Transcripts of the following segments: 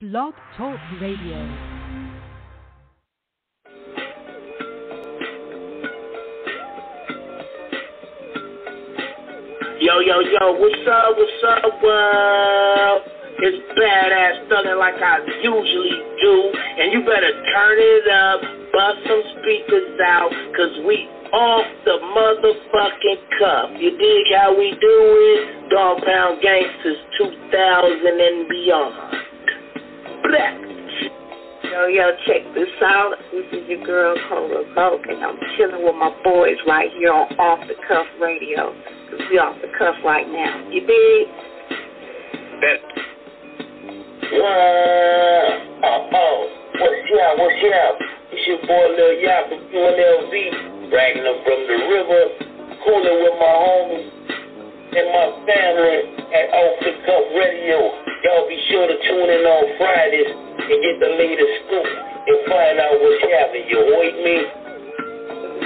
Blog Talk Radio. Yo, what's up, world? It's badass thuggin' like I usually do, and you better turn it up, bust some speakers out, cause we off the motherfucking cuff. You dig how we do it? Dog Pound Gangsters 2000 and beyond. Black. Yo, check this out. This is your girl, Cola Vogue, and I'm chilling with my boys right here on Off the Cuff Radio. Cause we off the cuff right now. You dig? What's up? It's your boy Lil Yap from UNLV, bragging up from the river, cooling with my homies and my family at Off the Cuff Radio. Y'all be sure to tune in on Fridays and get the latest scoop and find out what's happening. You heard me?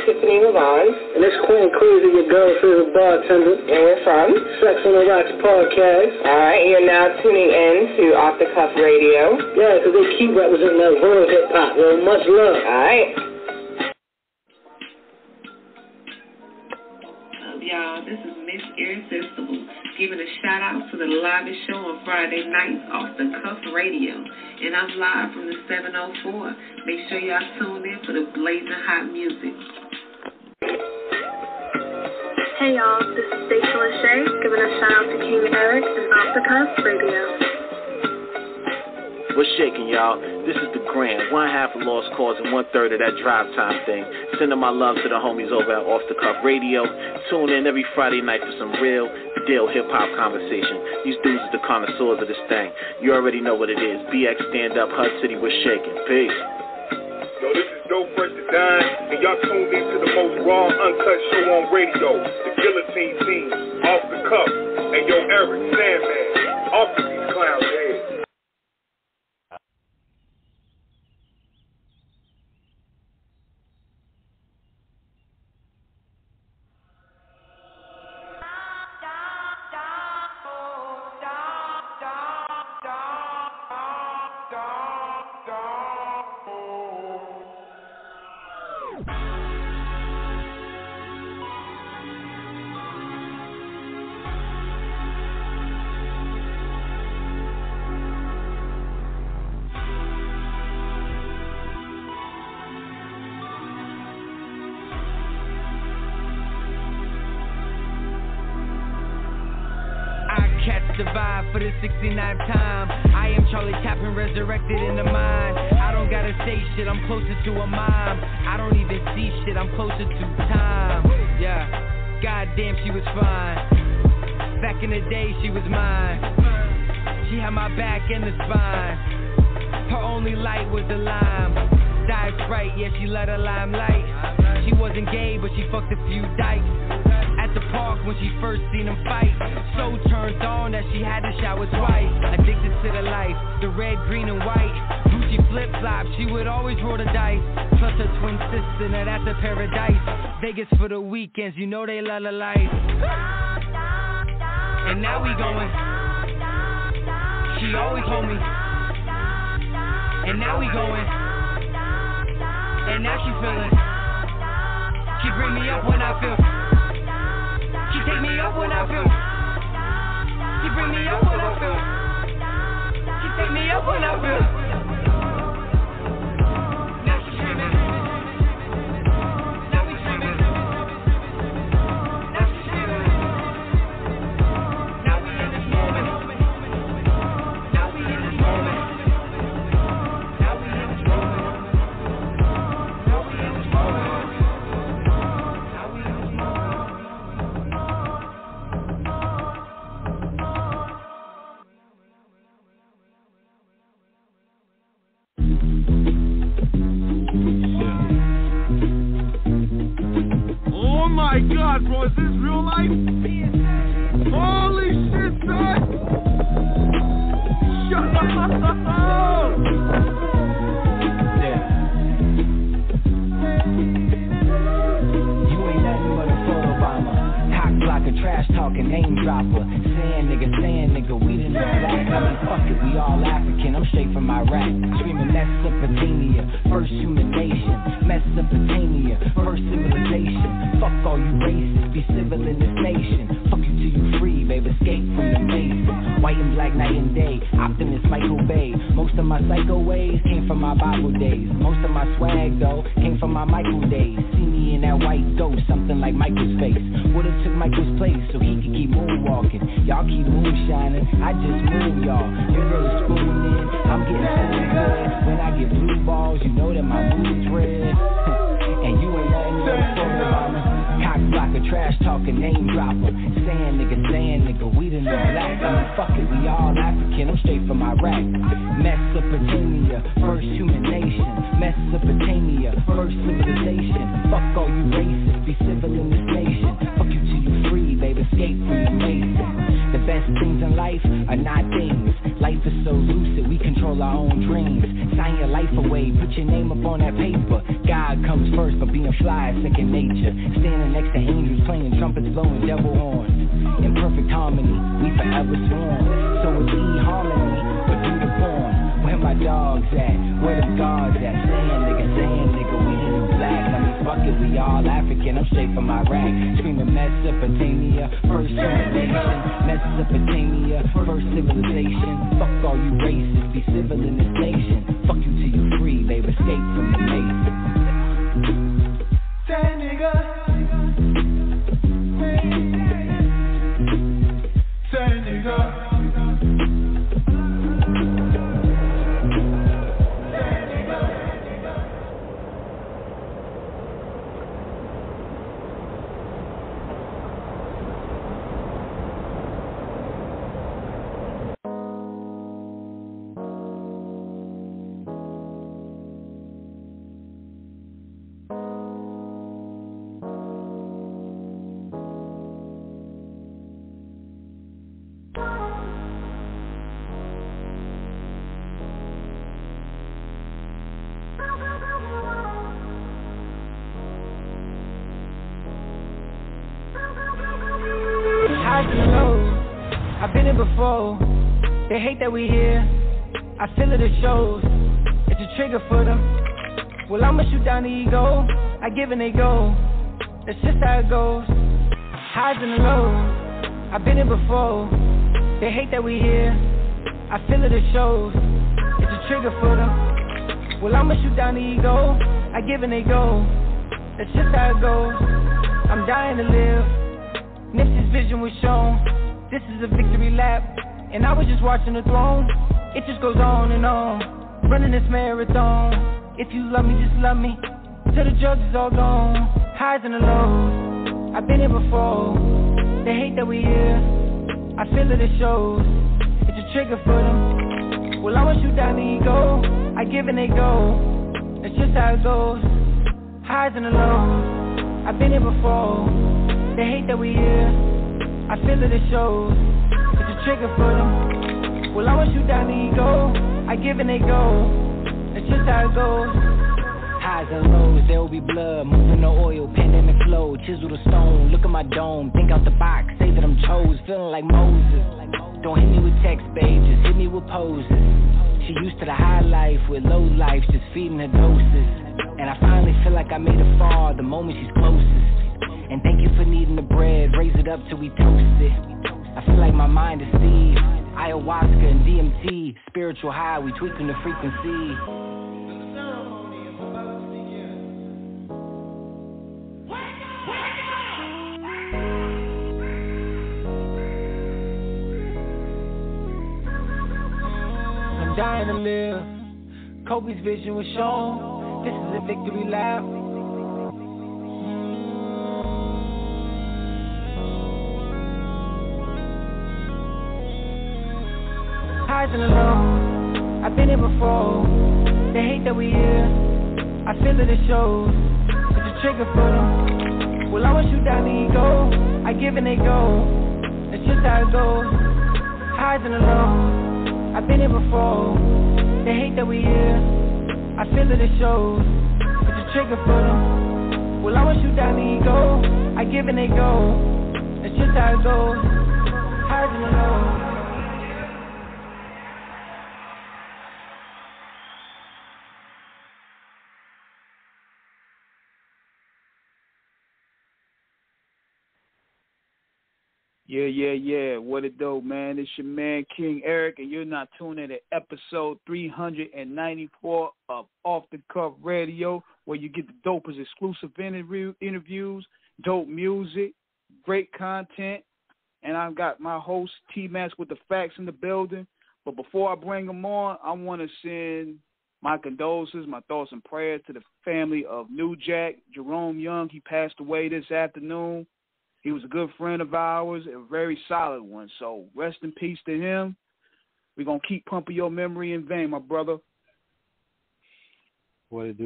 Tiffany Lavon. And it's Queen Crazy, your girl's favorite bartender. And we're from Sex on the Rocks podcast. Alright, you're now tuning in to Off the Cuff Radio. Yeah, because they keep representing that real hip-hop. Well, much love. Alright. Y'all, this is Miss Irresistible, giving a shout out to the livest show on Friday nights Off the Cuff Radio, and I'm live from the 704. Make sure y'all tune in for the blazing hot music. Hey y'all, this is Stacey Lachey, giving a shout out to King Eric and Off the Cuff Radio. What's shaking, y'all? This is the Grand, one half of Lost Cause and 1/3 of that Drive Time thing. Sending my love to the homies over at Off the Cuff Radio. Tune in every Friday night for some real deal hip-hop conversation. These dudes are the connoisseurs of this thing. You already know what it is. BX Stand Up, HUD City, we're shaking. Peace. Yo, this is Dope Fresh to Dine, and y'all tuned in to the most raw, uncut show on radio, the Guillotine Team, Off the Cuff. And yo, Eric, Sandman, off to these clowns' heads. The vibe for the 69th time. I am Charlie Chaplin, resurrected in the mind. I don't gotta say shit, I'm closer to a mom. I don't even see shit, I'm closer to time. Yeah, goddamn, she was fine. Back in the day, she was mine. She had my back and the spine. Her only light was the lime. Died right, yeah, she let her limelight. She wasn't gay, but she fucked a few dykes. At the park when she first seen him fight. So turned on that she had to shower twice. Addicted to the life, the red, green, and white. Gucci flip-flops, she would always roll the dice. Plus her twin sister, now that's a paradise. Vegas for the weekends, you know they love the life. And now we going. She always hold me. And now we going. And now she feeling. She bring me up when I feel. She take me up when I feel. She bring me up when I feel. She take me up when I feel. Now she dreaming. Now we dreaming. Now she dreaming. Now we in this moment. Now we in this moment. Now we in this moment. Now we in this moment. Oh my God, bro, is this real life? Holy shit, son! Shut up! Yeah. You ain't nothing but a photobomber. Cock blocker, trash talking, name dropper. Saying nigga, we didn't know black. I mean, fuck it, we all African. I'm straight from first human nation. Mesopotamia, first civilization. Fuck all you racists, be civil in this nation. Fuck you till you free, babe, escape from the mason. White and black, night and day, optimist Michael Bay. Most of my psycho ways came from my Bible days. Most of my swag, though, came from my Michael days. See me in that white ghost, something like Michael's face. Would've took Michael's place so he could keep moonwalking. Y'all keep moonshining, I just move y'all. Your girl is spooning, I'm getting so good. When I get blue balls, you know that my mood's red. And you ain't letting me go mama. Cock blocker, trash talking, name dropper. Saying nigga, we the new black. I mean, fuck it, we all African, I'm straight from Iraq. Mesopotamia, first human nation. Mesopotamia, first civilization. Fuck all you racists, be civil in this nation. Fuck you till you free, baby, escape from the mason. The best things in life are not things. Life is so lucid, we control our own dreams. Sign your life away, put your name up on that paper. God comes first, but being fly is second nature. Standing next to angels, playing trumpets, blowing devil horns. In perfect harmony, we forever sworn. So it's E-harmony, but do the porn. Where my dogs at? Where them guards at? Saying nigga, we the new black. I mean, fuck it, we all African, I'm straight from Iraq. Screaming Mesopotamia, first human nation. Mesopotamia, first civilization. Fuck all you racists, be civil in this nation. Fuck you till you free, babe, escape from the mason. Say nigga. Say nigga. I've been here before. They hate that we here. I feel it, it shows. It's a trigger for them. Well, I'ma shoot down the ego. I give and they go. That's just how it goes. Highs and the lows. I've been here before. They hate that we here. I feel it, it shows. It's a trigger for them. Well, I'ma shoot down the ego. I give and they go. That's just how it goes. I'm dying to live. Nipsey's vision was shown. This is a victory lap, and I was just watching the throne. It just goes on and on, running this marathon. If you love me, just love me, till the drugs is all gone. Highs and the lows, I've been here before. They hate that we here, I feel it, it shows. It's a trigger for them. Well, I'ma shoot down the ego, I give and they go. That's just how it goes. Highs and the lows, I've been here before. They hate that we here, I feel it, it shows. It's a trigger for them. Well, I'ma shoot down the ego. I give and they go. It's just how it goes. Highs and lows, there will be blood. Moving the oil, pandemic flow. Chisel the stone, look at my dome. Think out the box, say that I'm chose. Feeling like Moses. Don't hit me with text, babe, just hit me with poses. She used to the high life with low life, just feeding her doses. And I finally feel like I made her fall the moment she's closest. And thank you for needing the bread, raise it up till we toast it. I feel like my mind is Steve, ayahuasca and DMT. Spiritual high, we tweaking the frequency. I'm dying to live, Kobe's vision was shown. This is a victory lap. Highs and the lows, I've been here before. They hate that we here, I feel it, it shows. It's a trigger for them. Well, I'ma shoot down the ego, I give and they go. That's just how it goes. Highs and the lows, I've been here before. They hate that we here, I feel it, it shows. It's a trigger for them. Well, I'ma shoot down the ego, I give and they go. That's just how it goes. Highs and the lows. Yeah. What it do, man? It's your man, King Eric, and you're not tuning in to episode 394 of Off the Cuff Radio, where you get the dopest exclusive interviews, dope music, great content, and I've got my host, T-Max, with the facts in the building. But before I bring them on, I want to send my condolences, my thoughts and prayers to the family of New Jack, Jerome Young. He passed away this afternoon. He was a good friend of ours, a very solid one. So rest in peace to him. We're going to keep pumping your memory in vain, my brother. What it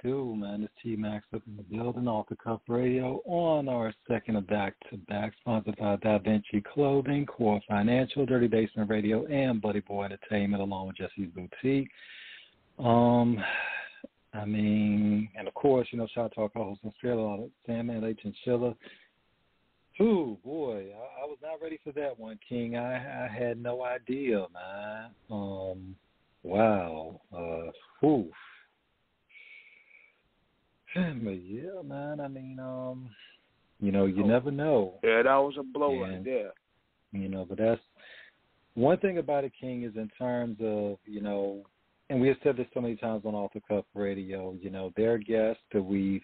do, man? It's T-Max up in the building, Off the Cuff Radio, on our second of back-to-back, sponsored by Da Vinci Clothing, Core Financial, Dirty Basement Radio, and Buddy Boy Entertainment, along with Jesse's Boutique. And of course, shout out to our co-host in Australia, Sandman, H. and Chilla. Ooh, boy, I was not ready for that one, King. I had no idea, man. Wow. But yeah, man, you never know. Yeah, that was a blow right there. But that's one thing about it, King, is in terms of, and we have said this so many times on Off the Cuff Radio, there are guests that we've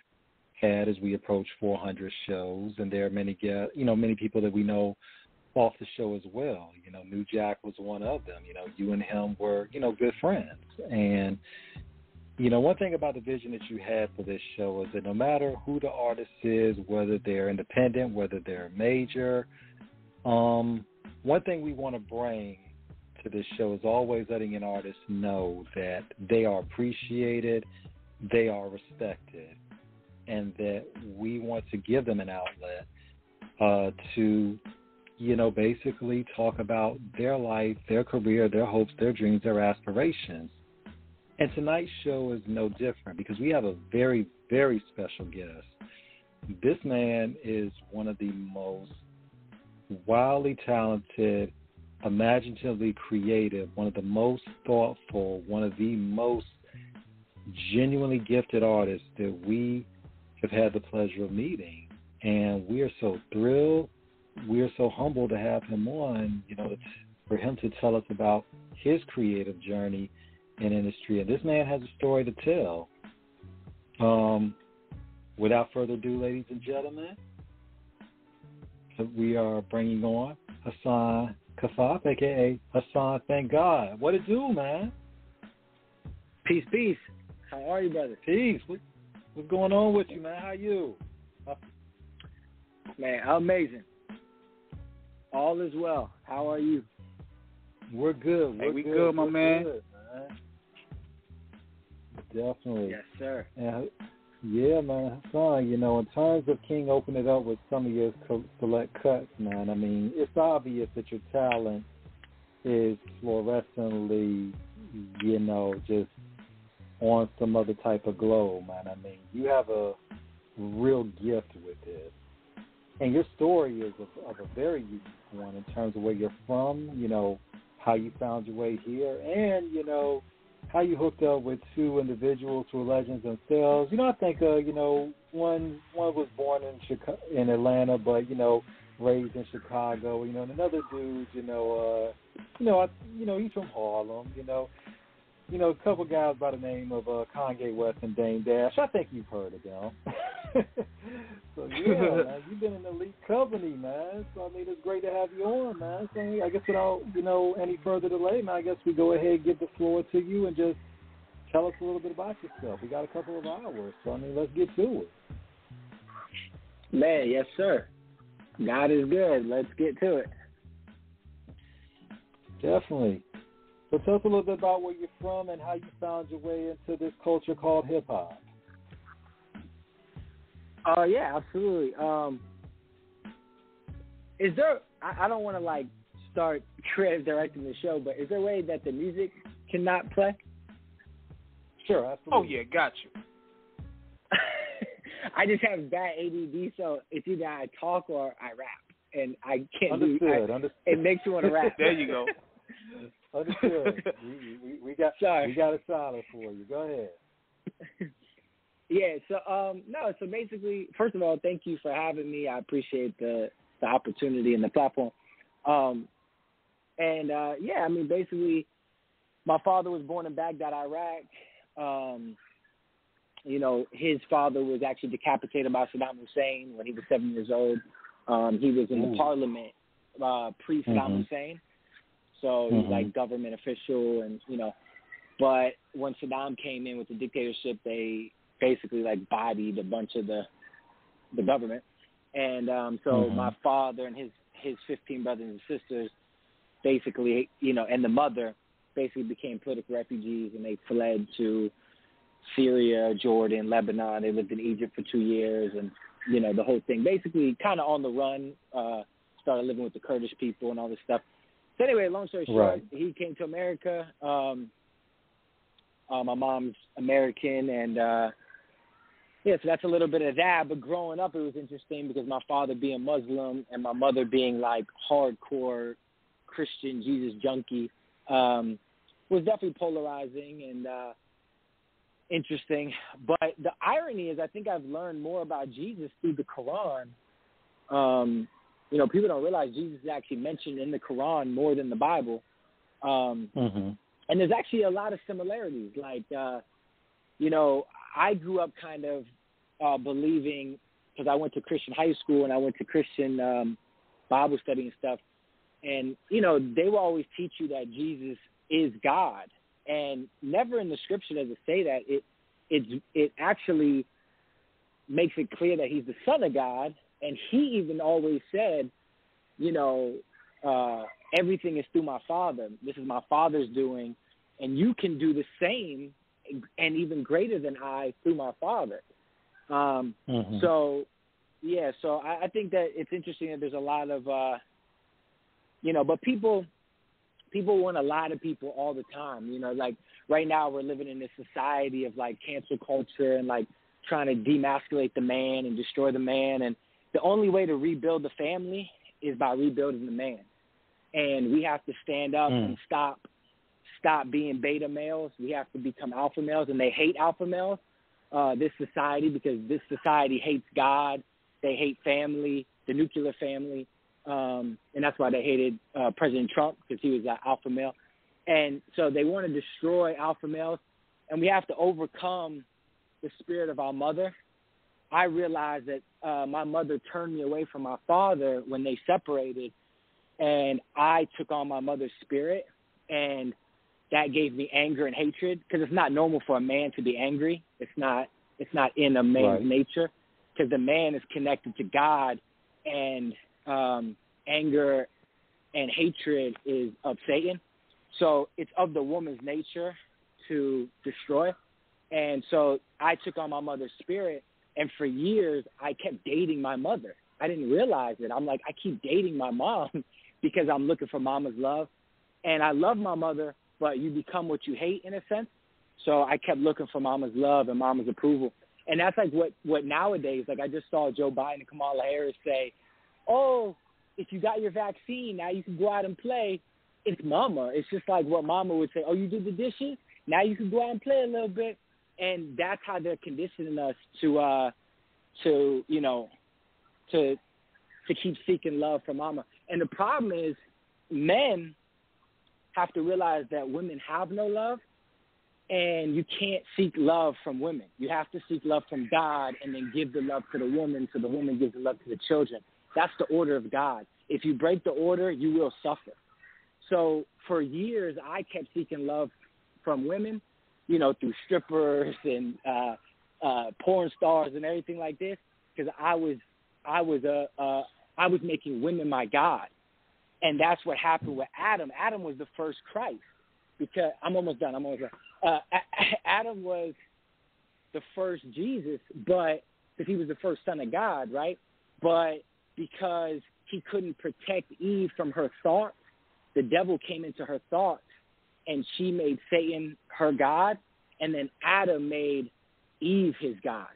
had as we approach 400 shows, and there are many guests, many people that we know off the show as well. New Jack was one of them. You and him were, good friends. And, one thing about the vision that you had for this show is that no matter who the artist is, whether they're independent, whether they're major, one thing we want to bring to this show is always letting an artist know that they are appreciated, they are respected, and that we want to give them an outlet to, basically talk about their life, their career, their hopes, their dreams, their aspirations. And tonight's show is no different because we have a very, very special guest. This man is one of the most wildly talented, imaginatively creative, one of the most thoughtful, one of the most genuinely gifted artists that we have had the pleasure of meeting. And we are so thrilled, we are so humbled to have him on, for him to tell us about his creative journey in industry. And this man has a story to tell. Without further ado, ladies and gentlemen, we are bringing on Hassan Khaffaf, a.k.a. Hassan Thank God. What it do, man? Peace. How are you, brother? Peace. What's going on with you, man? How you? Man, amazing. All is well. How are you? We're good. We good, my man. Good, man. Definitely. Yes, sir. Yeah, man. Hassan, in terms of King opening it up with some of your select cuts, man, it's obvious that your talent is fluorescently, just on some other type of glow, man. You have a real gift with this. And your story is of a very unique one in terms of where you're from, how you found your way here, and, how you hooked up with two individuals who are legends themselves. I think, one was born in Atlanta, but, raised in Chicago, and another dude, he's from Harlem, a couple guys by the name of Kanye West and Dame Dash. I think you've heard of them. So, yeah, man, you've been in elite company, man. So, it's great to have you on, man. So, I guess without, any further delay, man, I guess we go ahead and give the floor to you and just tell us a little bit about yourself. We got a couple of hours, so, let's get to it. Man, yes, sir. God is good. Let's get to it. Definitely. So tell us a little bit about where you're from and how you found your way into this culture called hip-hop. Yeah, absolutely. Is there, I don't want to, start creative directing the show, but is there a way that the music cannot play? Sure, absolutely. Oh, yeah, got you. I just have bad ADD, so it's either I talk or I rap, and I can't Understood. It makes you want to rap. There you go. Understood. we got a solid for you. Go ahead. Yeah, so so basically, first of all, thank you for having me. I appreciate the the opportunity and the platform. Basically, my father was born in Baghdad, Iraq. His father was actually decapitated by Saddam Hussein when he was 7 years old. He was in the parliament pre-Saddam Hussein, so he was like government official, and But when Saddam came in with the dictatorship, they basically like bodied a bunch of the government, and my father and his 15 brothers and sisters basically, and the mother basically became political refugees, and they fled to Syria, Jordan, Lebanon. They lived in Egypt for 2 years, and the whole thing basically kind of on the run. Started living with the Kurdish people and all this stuff. So anyway, long story short, he came to America. My mom's American, and so that's a little bit of that. But growing up, it was interesting because my father being Muslim and my mother being like hardcore Christian Jesus junkie was definitely polarizing and interesting. But the irony is, I think I've learned more about Jesus through the Quran. People don't realize Jesus is actually mentioned in the Quran more than the Bible. And there's actually a lot of similarities. Like, I grew up kind of believing, because I went to Christian high school and I went to Christian Bible study and stuff. And, they will always teach you that Jesus is God. And never in the scripture does it say that. It actually makes it clear that he's the Son of God. And he even always said, everything is through my Father. This is my Father's doing, and you can do the same and even greater than I through my Father. So I think that it's interesting that there's a lot of, but people want to lie to people all the time. Like right now we're living in this society of like cancel culture and like trying to demasculate the man and destroy the man. And the only way to rebuild the family is by rebuilding the man. And we have to stand up and stop being beta males. We have to become alpha males, and they hate alpha males, this society, because this society hates God. They hate family, the nuclear family, and that's why they hated President Trump, because he was an alpha male. And so they want to destroy alpha males, and we have to overcome the spirit of our mother. I realized that my mother turned me away from my father when they separated, and I took on my mother's spirit, and that gave me anger and hatred, because it's not normal for a man to be angry. It's not in a man's nature, because the man is connected to God, and anger and hatred is of Satan. So it's of the woman's nature to destroy. And so I took on my mother's spirit, and for years I kept dating my mother. I didn't realize it. I'm like, I keep dating my mom because I'm looking for mama's love. And I love my mother, but you become what you hate in a sense. So I kept looking for mama's love and mama's approval. And that's like what nowadays, like I just saw Joe Biden and Kamala Harris say, oh, if you got your vaccine, now you can go out and play. It's mama. It's just like what mama would say, oh, you did the dishes? Now you can go out and play a little bit. And that's how they're conditioning us to keep seeking love from mama. And the problem is men have to realize that women have no love, and you can't seek love from women. You have to seek love from God and then give the love to the woman, so the woman gives the love to the children. That's the order of God. If you break the order, you will suffer. So for years, I kept seeking love from women, through strippers and porn stars and everything like this, because I was making women my God. And that's what happened with Adam. Adam was the first Christ, because I'm almost done. Adam was the first Jesus, but because he was the first son of God, right? But because he couldn't protect Eve from her thoughts, the devil came into her thoughts, and she made Satan her God, and then Adam made Eve his God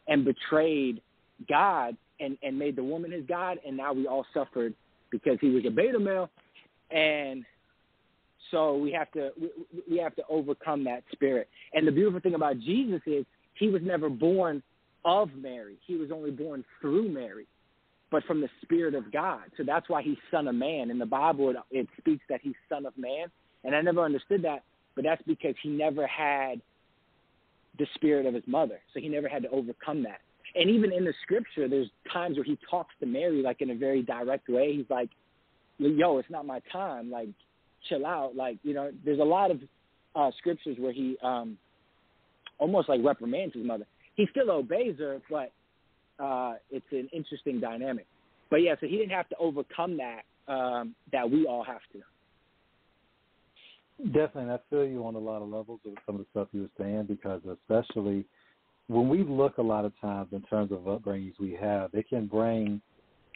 and betrayed God and made the woman his God, and now we all suffered because he was a beta male. And so we have to overcome that spirit. And the beautiful thing about Jesus is he was never born of Mary. He was only born through Mary. but from the Spirit of God. So that's why he's Son of Man. In the Bible, it speaks that he's Son of Man. And I never understood that, but that's because he never had the spirit of his mother. So he never had to overcome that. And even in the scripture, there's times where he talks to Mary, like, in a very direct way. He's like, yo, it's not my time. Like, chill out. Like, you know, there's a lot of scriptures where he almost, like, reprimands his mother. He still obeys her, but it's an interesting dynamic. But, yeah, so he didn't have to overcome that that we all have to. Definitely, and I feel you on a lot of levels with some of the stuff you were saying, because especially when we look a lot of times in terms of upbringings we have, it can bring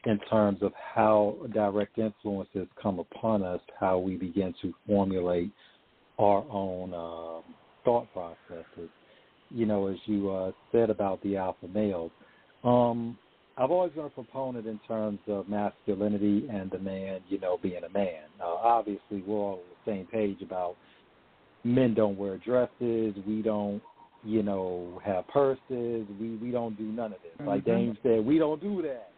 in terms of how direct influences come upon us, how we begin to formulate our own thought processes. You know, as you said about the alpha males, I've always been a proponent in terms of masculinity and the man, you know, being a man. Obviously, we're all on the same page about men don't wear dresses, we don't, you know, have purses, we don't do none of this. Mm-hmm. Like Dame said, we don't do that.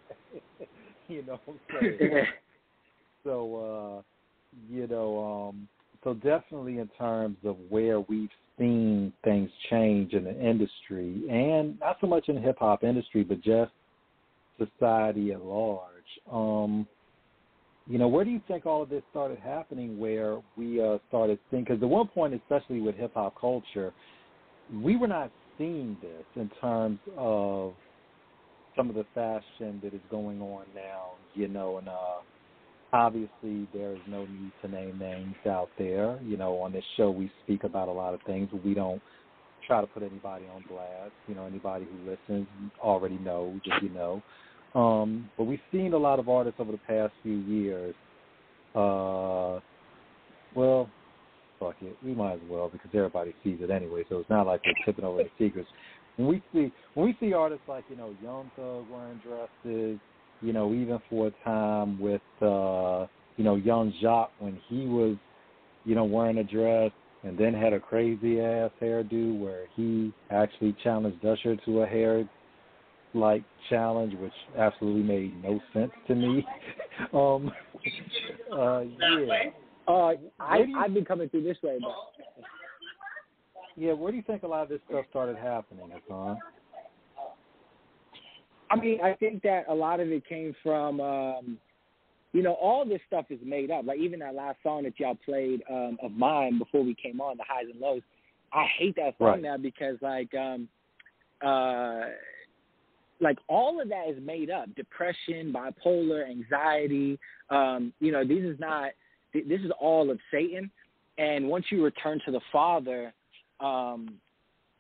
You know what I'm saying? So, you know, so definitely in terms of where we've seen things change in the industry, and not so much in the hip-hop industry, but just society at large. You know, where do you think all of this started happening, where we started seeing, because at one point, especially with hip-hop culture, we were not seeing this in terms of some of the fashion that is going on now, you know, and obviously there is no need to name names out there. You know, on this show we speak about a lot of things, but we don't try to put anybody on blast. You know, anybody who listens already knows, if you know. But we've seen a lot of artists over the past few years. Well, fuck it, we might as well, because everybody sees it anyway. So it's not like we're tipping over the secrets. When we see artists like, you know, Young Thug wearing dresses, you know, even for a time with you know, Young Jock when he was, you know, wearing a dress, and then had a crazy ass hairdo where he actually challenged Usher to a hair like challenge, which absolutely made no sense to me. Yeah. I've been coming through this way, but yeah, where do you think a lot of this stuff started happening, Hassan? I mean, I think that a lot of it came from, you know, all this stuff is made up. Like even that last song that y'all played of mine before we came on, The Highs and Lows, I hate that song now because, like all of that is made up. Depression, bipolar, anxiety, you know, this is all of Satan. And once you return to the Father, all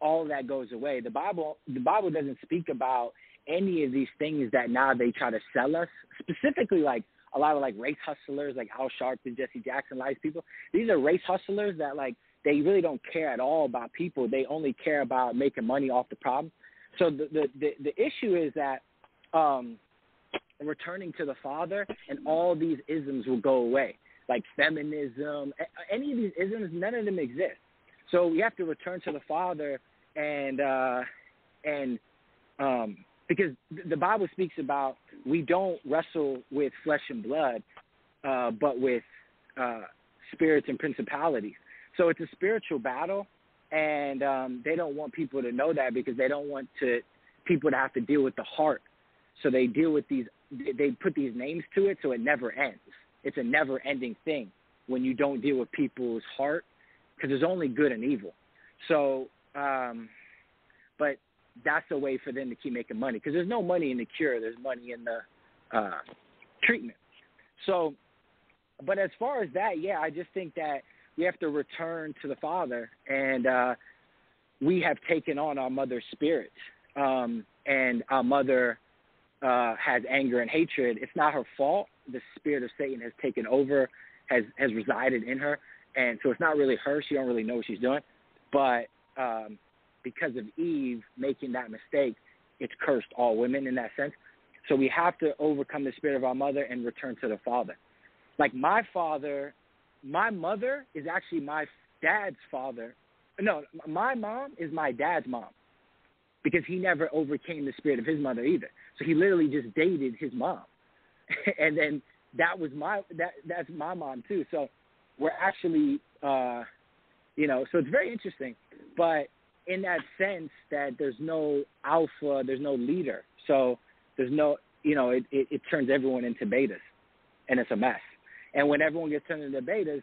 of that goes away. The Bible doesn't speak about any of these things that now they try to sell us, specifically like a lot of like race hustlers like Al Sharpton, Jesse Jackson, all these people. These are race hustlers that like they really don't care at all about people. They only care about making money off the problem. So the issue is that returning to the Father and all these isms will go away, like feminism, any of these isms, none of them exist. So we have to return to the Father and because the Bible speaks about we don't wrestle with flesh and blood, but with spirits and principalities. So it's a spiritual battle, and they don't want people to know that because they don't want people to have to deal with the heart. So they deal with they put these names to it so it never ends. It's a never-ending thing when you don't deal with people's heart, because there's only good and evil. So, but that's a way for them to keep making money, because there's no money in the cure. There's money in the treatment. So, but as far as that, yeah, I just think that we have to return to the Father, and we have taken on our mother's spirit, and our mother has anger and hatred. It's not her fault. The spirit of Satan has taken over, has resided in her, and so it's not really her. She don't really know what she's doing, but because of Eve making that mistake, it's cursed all women in that sense. So we have to overcome the spirit of our mother and return to the Father. Like my mother is actually my dad's father. No, my mom is my dad's mom. because he never overcame the spirit of his mother either. So he literally just dated his mom. And then that's my mom too. So we're actually, so it's very interesting. But in that sense that there's no alpha, there's no leader. So there's no, it turns everyone into betas, and it's a mess. And when everyone gets turned into betas,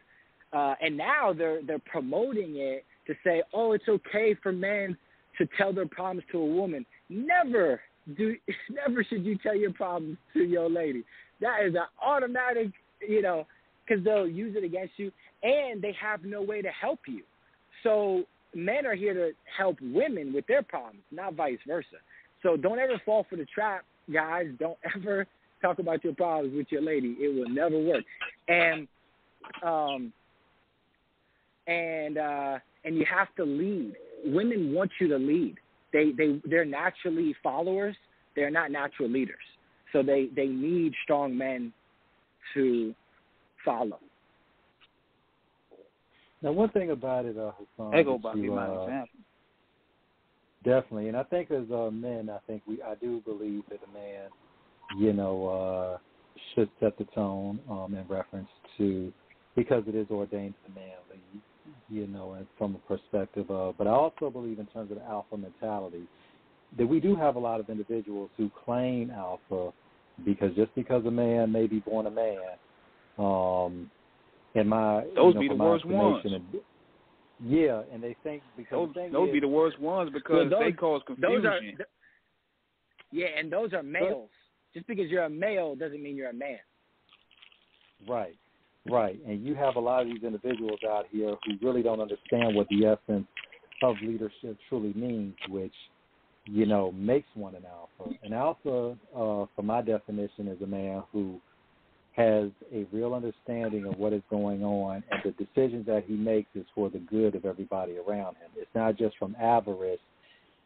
and now they're promoting it to say, oh, it's okay for men to tell their problems to a woman. Never should you tell your problems to your lady. That is an automatic, because they'll use it against you, and they have no way to help you. So men are here to help women with their problems, not vice versa. So don't ever fall for the trap, guys. Don't ever talk about your problems with your lady. It will never work. And you have to lead. Women want you to lead. They're naturally followers. They're not natural leaders. So they need strong men to follow. Now, one thing about it, Hassan, they go by me my example. Definitely, and I think as men, I do believe that a man, should set the tone in reference to, because it is ordained to the man, and from a perspective of. But I also believe in terms of the alpha mentality that we do have a lot of individuals who claim alpha because a man may be born a man. Those be the worst ones. Yeah, and they think because those be the worst ones because they cause confusion. And those are males. Just because you're a male doesn't mean you're a man. Right. And you have a lot of these individuals out here who really don't understand what the essence of leadership truly means, which, makes one an alpha. An alpha, for my definition, is a man who has a real understanding of what is going on, and the decisions that he makes is for the good of everybody around him. It's not just from avarice,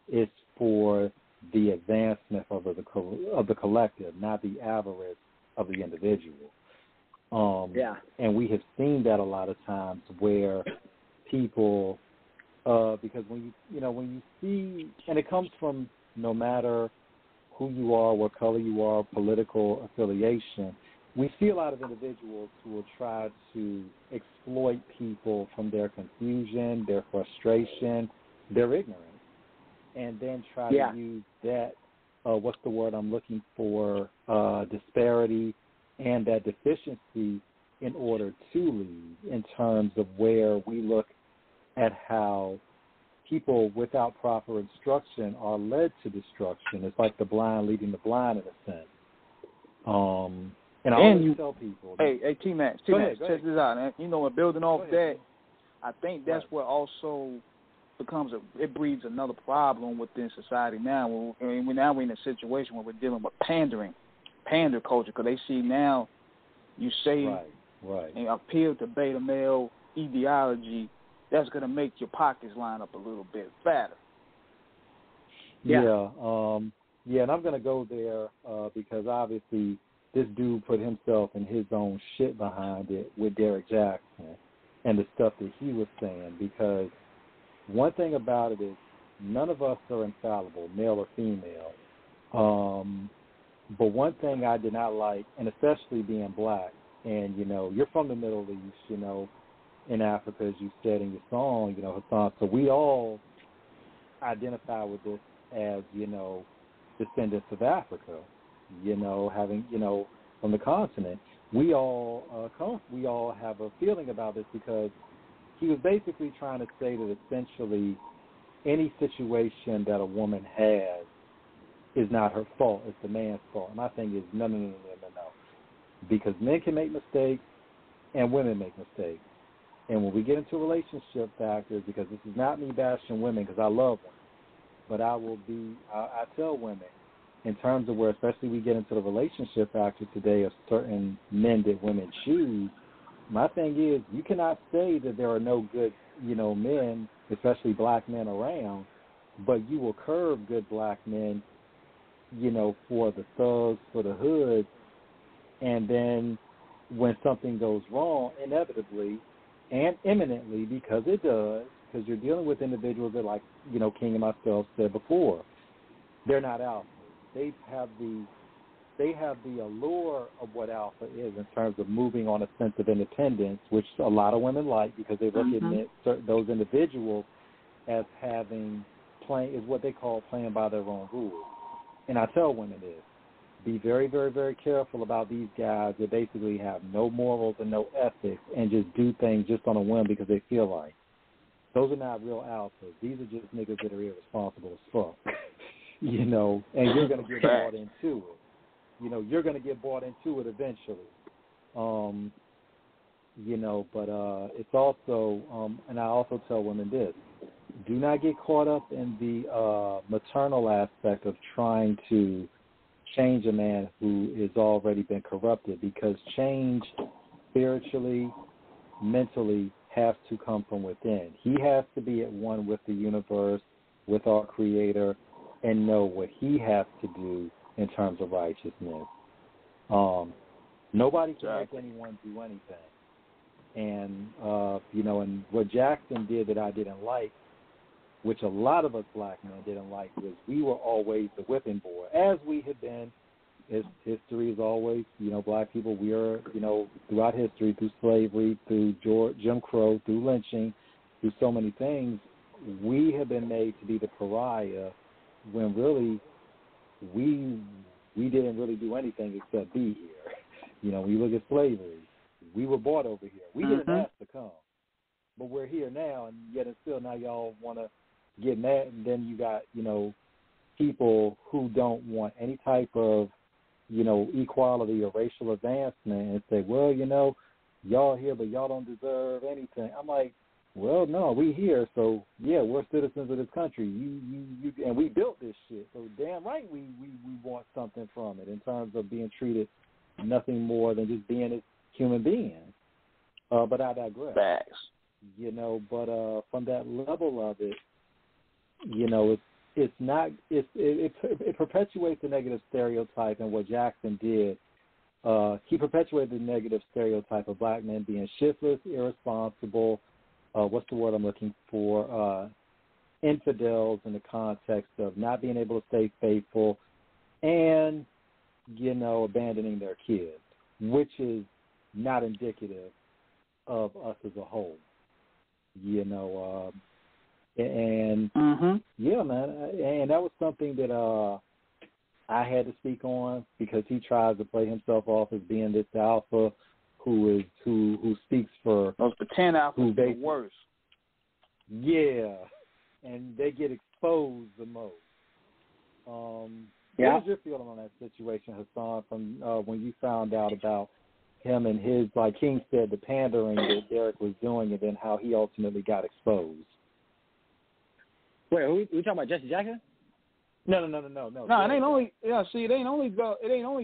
it's for the advancement of the collective, not the avarice of the individual. And we have seen that a lot of times where people, because when you see, and it comes from no matter who you are, what color you are, political affiliation, we see a lot of individuals who will try to exploit people from their confusion, their frustration, their ignorance, and then try to use that, what's the word I'm looking for, disparity and that deficiency in order to lead, in terms of where we look at how people without proper instruction are led to destruction. It's like the blind leading the blind in a sense. And I always tell people. Hey, T-Max, check this out, man. And building off that, I think that's what also becomes it breeds another problem within society now. We're now in a situation where we're dealing with pander culture, because they see now you say and appeal to beta male ideology, that's going to make your pockets line up a little bit fatter. Yeah, and I'm going to go there because obviously this dude put himself and his own shit behind it with Derek Jackson and the stuff that he was saying, because one thing about it is none of us are infallible, male or female. But one thing I did not like, and especially being black, and, you're from the Middle East, in Africa, as you said in your song, Hassan, so we all identify with this as, descendants of Africa, having, from the continent. We all have a feeling about this, because he was basically trying to say that essentially any situation that a woman has is not her fault, it's the man's fault. And my thing is, no. Because men can make mistakes and women make mistakes. And when we get into relationship factors, because this is not me bashing women, because I love women, but I tell women, in terms of where especially we get into the relationship factor today of certain men that women choose, my thing is, you cannot say that there are no good, men, especially black men around, but you will curb good black men, for the thugs, for the hoods, and then when something goes wrong, inevitably and imminently, because it does, because you're dealing with individuals that, like, King and myself said before, they're not alpha. They have the allure of what alpha is in terms of moving on a sense of independence, which a lot of women like because they look at those individuals as having is what they call playing by their own rules. And I tell women this: be very, very, very careful about these guys that basically have no morals and no ethics and just do things just on a whim because they feel like. Those are not real alphas. These are just niggas that are irresponsible as fuck. And you're going to get bought into it. You're going to get bought into it eventually. But it's also, and I also tell women this: do not get caught up in the maternal aspect of trying to change a man who has already been corrupted, because change spiritually, mentally has to come from within. He has to be at one with the universe, with our Creator, and know what he has to do in terms of righteousness. Nobody can make anyone do anything. And, and what Jackson did that I didn't like, which a lot of us black men didn't like, was we were always the whipping boy, as we had been. History is always, black people, we are, throughout history, through slavery, through Jim Crow, through lynching, through so many things, we have been made to be the pariah when really we didn't really do anything except be here. When you look at slavery, we were brought over here. We didn't ask to come. But we're here now, and yet and still now y'all want to get mad, and then you got, people who don't want any type of, equality or racial advancement and say, well, y'all here, but y'all don't deserve anything. I'm like, well, no, we here, so, yeah, we're citizens of this country. You, and we built this shit, so damn right we want something from it in terms of being treated nothing more than just being a human being. But I digress. Facts. But from that level of it, it perpetuates the negative stereotype, and what Jackson did, he perpetuated the negative stereotype of black men being shiftless, irresponsible, what's the word I'm looking for, infidels in the context of not being able to stay faithful and, abandoning their kids, which is not indicative of us as a whole, and yeah, man, and that was something that I had to speak on, because he tries to play himself off as being this alpha who speaks for those pretend alphas are the worst. Yeah, and they get exposed the most. What was your feeling on that situation, Hassan, from when you found out about him and his, like King said, the pandering that Derek was doing, and then how he ultimately got exposed? Wait, who talking about? Jesse Jackson? No. No, it ain't only. Yeah, see, it ain't only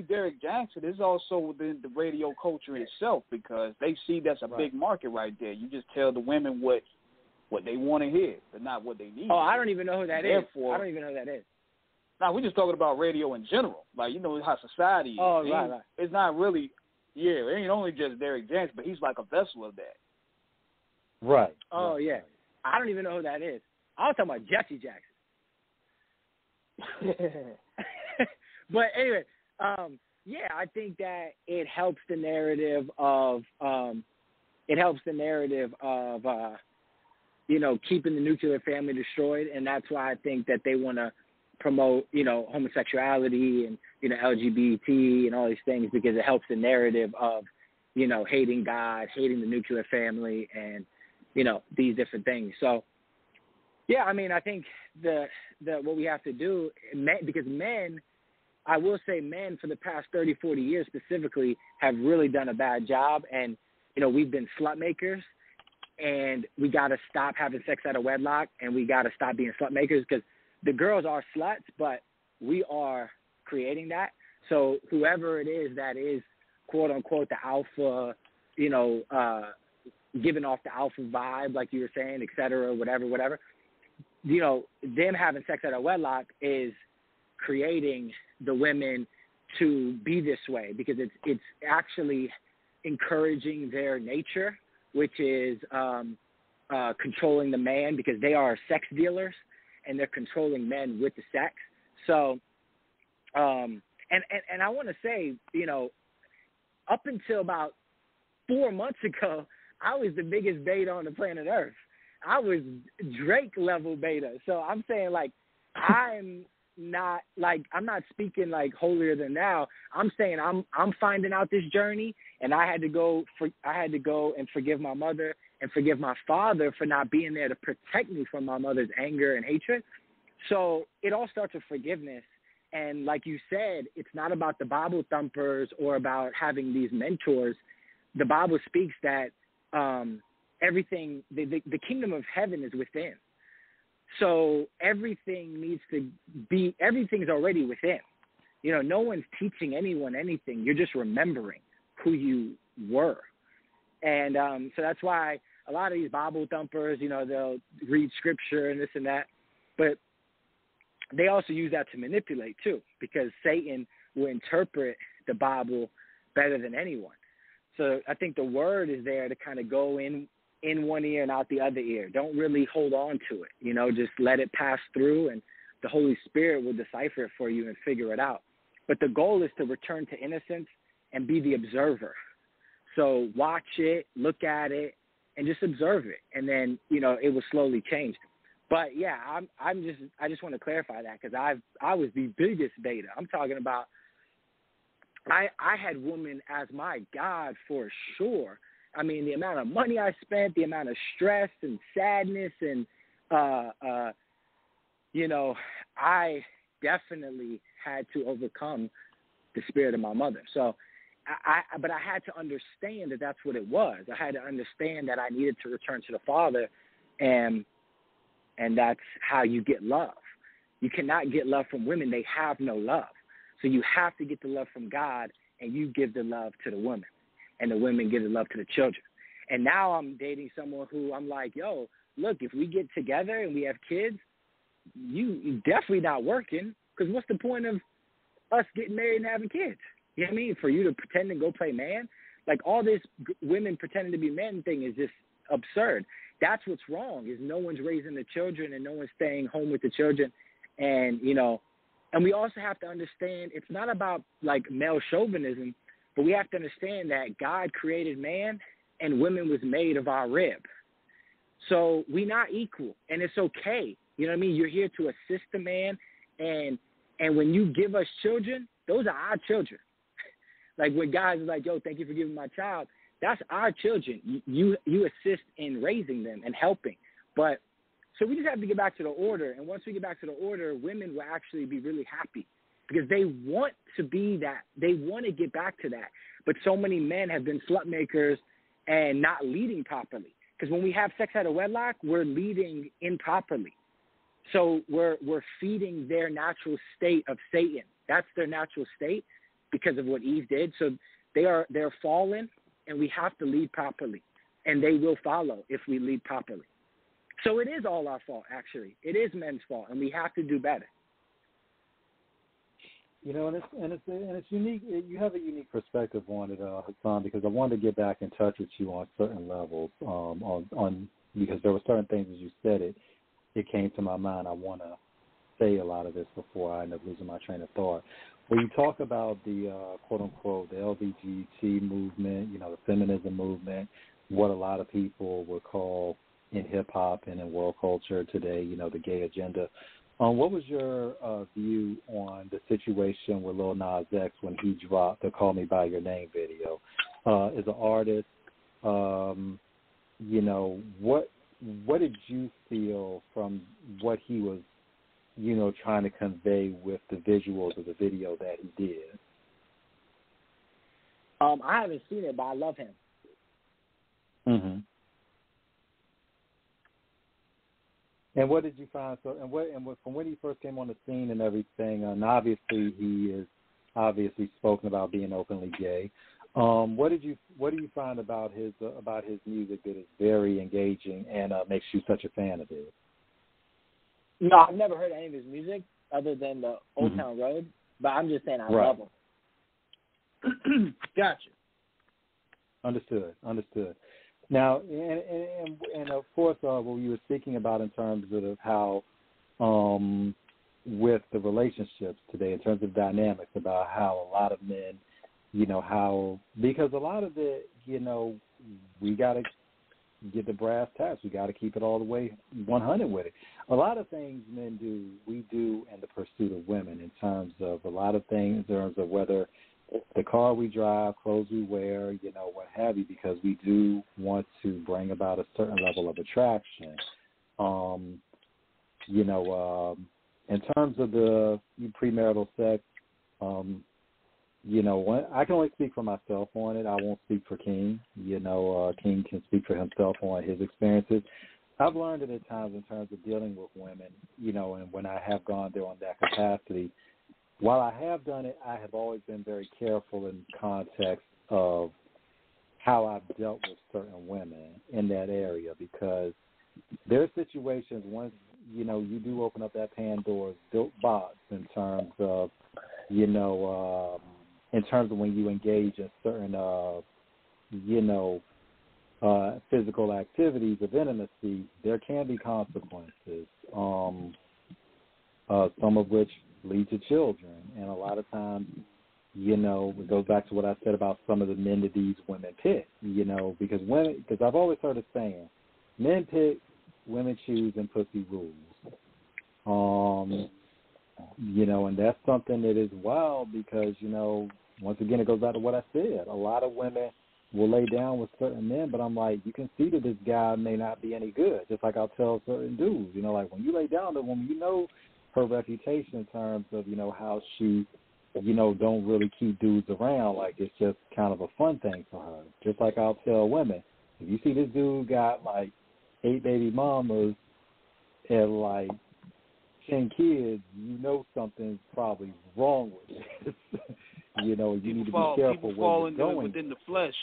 Derek Jackson. It's also within the radio culture itself, because they see that's a big market right there. You just tell the women what they want to hear, but not what they need. Oh, I don't even know who that is. I don't even know who that is. No, we're just talking about radio in general. Like, how society is. Oh, right. It's not really. Yeah, it ain't only just Derek Jackson, but he's like a vessel of that. Right. Oh, right. Yeah. I don't even know who that is. I was talking about Jesse Jackson. But anyway, I think that it helps the narrative of keeping the nuclear family destroyed, and that's why I think that they want to promote, homosexuality and, LGBT and all these things, because it helps the narrative of, hating God, hating the nuclear family, and, these different things. So, yeah, I mean, I think what we have to do, because men, I will say men for the past 30, 40 years specifically have really done a bad job. And, we've been slut makers, and we got to stop having sex out of wedlock, and we got to stop being slut makers, because the girls are sluts, but we are creating that. So whoever it is that is, quote unquote, the alpha, giving off the alpha vibe, like you were saying, et cetera, whatever, them having sex out of wedlock is creating the women to be this way, because it's actually encouraging their nature, which is controlling the man, because they are sex dealers and they're controlling men with the sex. So, and I want to say, up until about 4 months ago, I was the biggest beta on the planet Earth. I was Drake level beta. So I'm saying, like, I'm not speaking like holier than thou. I'm saying I'm finding out this journey, and I had to go and forgive my mother and forgive my father for not being there to protect me from my mother's anger and hatred. So it all starts with forgiveness. And like you said, it's not about the Bible thumpers or about having these mentors. The Bible speaks that everything, the kingdom of heaven is within. So everything's already within. No one's teaching anyone anything. You're just remembering who you were. And so that's why a lot of these Bible thumpers, they'll read scripture and this and that. But they also use that to manipulate too, because Satan will interpret the Bible better than anyone. So I think the word is there to kind of go in one ear and out the other ear. Don't really hold on to it. Just let it pass through, and the Holy Spirit will decipher it for you and figure it out. But the goal is to return to innocence and be the observer. So watch it, look at it, and just observe it. And then, it will slowly change. But yeah, I just want to clarify that, because I was the biggest beta. I'm talking about I had women as my God for sure. I mean, the amount of money I spent, the amount of stress and sadness, and I definitely had to overcome the spirit of my mother. So, but I had to understand that that's what it was. I had to understand that I needed to return to the Father, and that's how you get love. You cannot get love from women. They have no love. So you have to get the love from God, and you give the love to the women, and the women give the love to the children. And now I'm dating someone who I'm like, yo, look, if we get together and we have kids, you definitely not working, because what's the point of us getting married and having kids? You know what I mean? For you to pretend and go play man? Like, all this women pretending to be men thing is just absurd. That's what's wrong, is no one's raising the children and no one's staying home with the children. And, and we also have to understand it's not about, like, male chauvinism, but we have to understand that God created man and women was made of our rib. So we're not equal, and it's okay. You know what I mean? You're here to assist the man, and when you give us children, those are our children. Like, when guys are like, yo, thank you for giving my child, that's our children. You assist in raising them and helping. But so we just have to get back to the order. And once we get back to the order, women will actually be really happy, because they want to be that. They want to get back to that. But so many men have been slut makers and not leading properly. Because when we have sex out of wedlock, we're leading improperly. So we're feeding their natural state of Satan. That's their natural state because of what Eve did. So they're fallen, and we have to lead properly. And they will follow if we lead properly. So it is all our fault, actually. It is men's fault, and we have to do better. And it's unique. You have a unique perspective on it, Hassan, because I wanted to get back in touch with you on certain levels. Because there were certain things as you said it came to my mind. I want to say a lot of this before I end up losing my train of thought. When you talk about the quote unquote the LGBT movement, the feminism movement, what a lot of people would call in hip hop and in world culture today, the gay agenda. What was your view on the situation with Lil Nas X when he dropped the "Call Me by Your Name" video? As an artist, what did you feel from what he was, trying to convey with the visuals of the video that he did? I haven't seen it, but I love him. Mm-hmm. And what did you find? So, from when he first came on the scene and everything, and obviously he is spoken about being openly gay. What do you find about his music that is very engaging and makes you such a fan of his? No, I've never heard any of his music other than the Old Town Road, but I'm just saying I love him. Gotcha. Understood. Now, and of course, what you were speaking about in terms of how, with the relationships today in terms of dynamics about how a lot of men, because a lot of it, we got to get the brass tacks. We got to keep it all the way 100 with it. A lot of things men do, we do in the pursuit of women in terms of a lot of things, in terms of whether the car we drive, clothes we wear, what have you, because we do want to bring about a certain level of attraction. In terms of the premarital sex, I can only speak for myself on it. I won't speak for King. King can speak for himself on his experiences. I've learned it at times in terms of dealing with women, and when I have gone there on that capacity. While I have done it, I have always been very careful in context of how I've dealt with certain women in that area, because there are situations once, you do open up that Pandora's box in terms of, in terms of when you engage in certain, physical activities of intimacy, there can be consequences, some of which lead to children. And a lot of times, it goes back to what I said about some of the men that these women pick, because I've always heard a saying, men pick, women choose, and pussy rules. And that's something that is wild because, once again, it goes back to what I said. A lot of women will lay down with certain men, but I'm like, you can see that this guy may not be any good. Just like I'll tell certain dudes, like when you lay down with a woman, her reputation in terms of, how she, don't really keep dudes around. Like it's just kind of a fun thing for her. Just like I'll tell women, if you see this dude got like 8 baby mamas and like 10 kids, something's probably wrong with it. You need to be careful people fall where you're going. Within the flesh.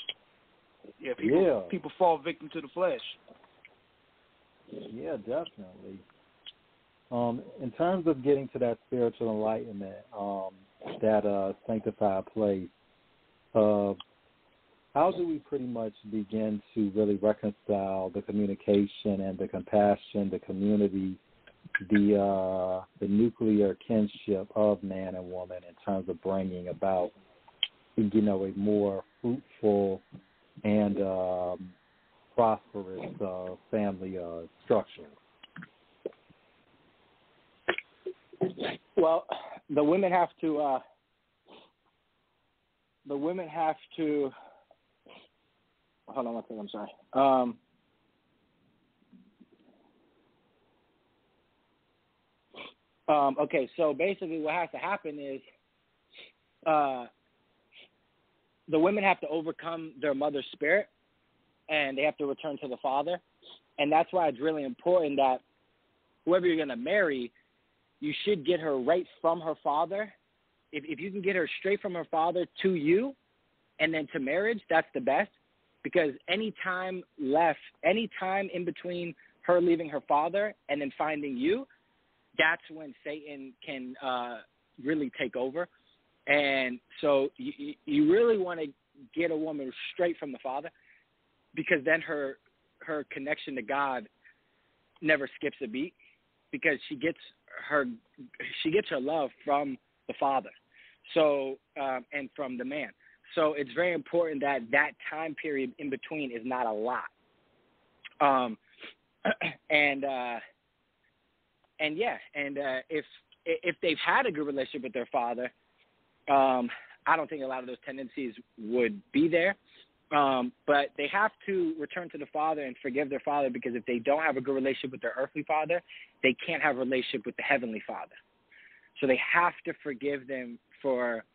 Yeah, people fall victim to the flesh. Yeah, definitely. In terms of getting to that spiritual enlightenment, that sanctified place, how do we pretty much begin to really reconcile the communication and the compassion, the community, the nuclear kinship of man and woman in terms of bringing about, a more fruitful and prosperous family structure? Well, the women have to. Hold on one second. I'm sorry. Okay, so basically what has to happen is the women have to overcome their mother's spirit, and they have to return to the father. And that's why it's really important that whoever you're going to marry, you should get her right from her father. If you can get her straight from her father to you and then to marriage, that's the best, because any time in between her leaving her father and then finding you, that's when Satan can really take over. And so you really want to get a woman straight from the father, because then her connection to God never skips a beat, because she gets her love from the father, so and from the man. So it's very important that time period in between is not a lot. If they've had a good relationship with their father, I don't think a lot of those tendencies would be there. But they have to return to the father and forgive their father, because if they don't have a good relationship with their earthly father, they can't have a relationship with the heavenly father. So they have to forgive them for,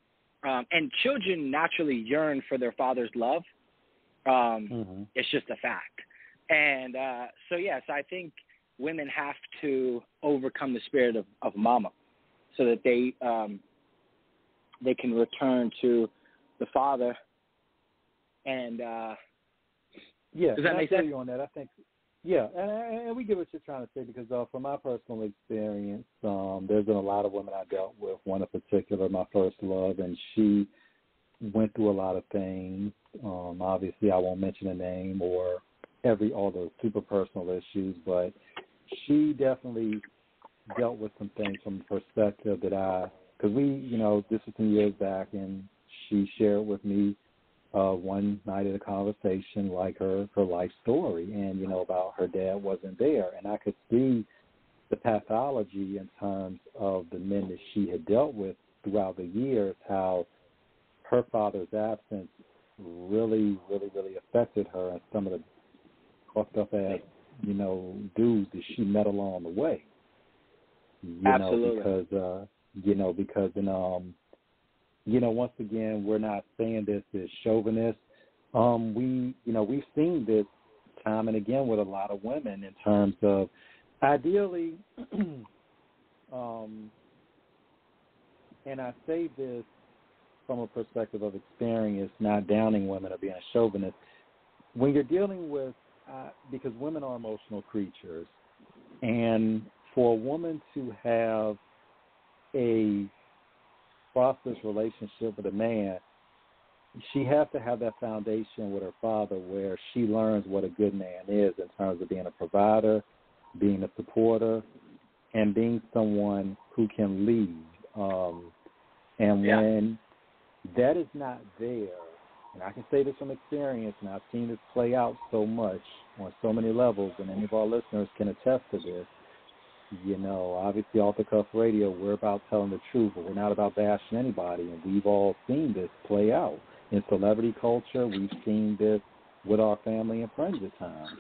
and children naturally yearn for their father's love. It's just a fact. And so I think women have to overcome the spirit of mama, so that they can return to the father. And does that make sense? You on that. I think, and we get what you're trying to say, because from my personal experience, there's been a lot of women I dealt with. One in particular, my first love, and she went through a lot of things. Obviously, I won't mention a name or all the super personal issues, but she definitely dealt with some things from the perspective that because this was some years back, and she shared with me one night at a conversation, like her life story, and, about her dad wasn't there. And I could see the pathology in terms of the men that she had dealt with throughout the years, how her father's absence really, really, really affected her, and some of the fucked up ass, dudes that she met along the way. Absolutely. Because once again, we're not saying this as chauvinist. We've seen this time and again with a lot of women in terms of ideally, and I say this from a perspective of experience, not downing women or being a chauvinist. When you're dealing with, because women are emotional creatures, and for a woman to have a prosperous relationship with a man, she has to have that foundation with her father where she learns what a good man is in terms of being a provider, being a supporter, and being someone who can lead. When that is not there, and I can say this from experience, and I've seen this play out so much on so many levels, and any of our listeners can attest to this. Obviously, Off the Cuff Radio, we're about telling the truth, but we're not about bashing anybody, and we've all seen this play out. In celebrity culture, we've seen this with our family and friends at times.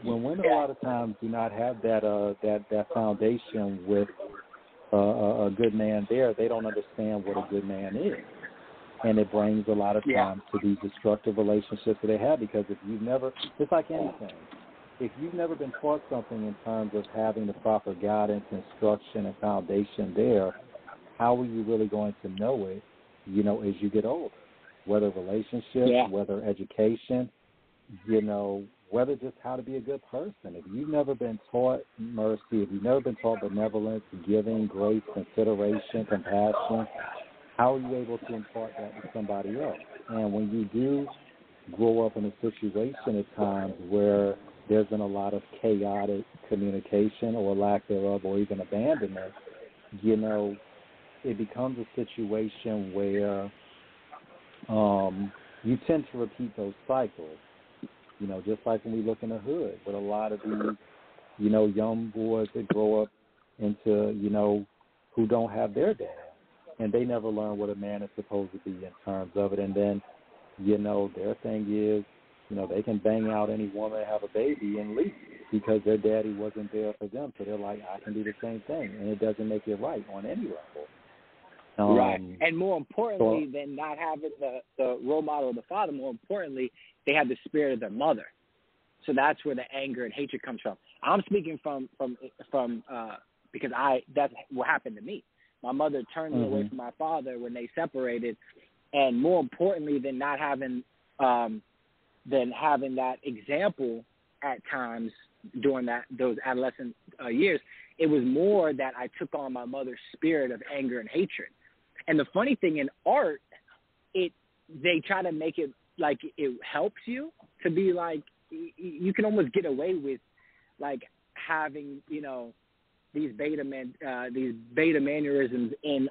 When women a lot of times do not have that foundation with a good man there, they don't understand what a good man is. And it brings a lot of times to these destructive relationships that they have, because if you've never, it's like anything. If you've never been taught something in terms of having the proper guidance, instruction, and foundation there, how are you really going to know it, as you get older? Whether relationships, whether education, whether just how to be a good person. If you've never been taught mercy, if you've never been taught benevolence, giving, grace, consideration, compassion, how are you able to impart that to somebody else? And when you do grow up in a situation at times where there's been a lot of chaotic communication or lack thereof, or even abandonment, it becomes a situation where you tend to repeat those cycles. Just like when we look in the hood with a lot of these, young boys that grow up into, who don't have their dad, and they never learn what a man is supposed to be in terms of it. And then, their thing is, they can bang out any woman, have a baby, and leave because their daddy wasn't there for them. So they're like, I can do the same thing, and it doesn't make it right on any level. Right. And more importantly than not having the role model of the father, more importantly, they have the spirit of their mother. So that's where the anger and hatred comes from. I'm speaking from because that's what happened to me. My mother turned me away from my father when they separated, and more importantly than not having that example at times during those adolescent years, it was more that I took on my mother's spirit of anger and hatred. And the funny thing in art, they try to make it like it helps you to be like, you can almost get away with like having, these beta mannerisms in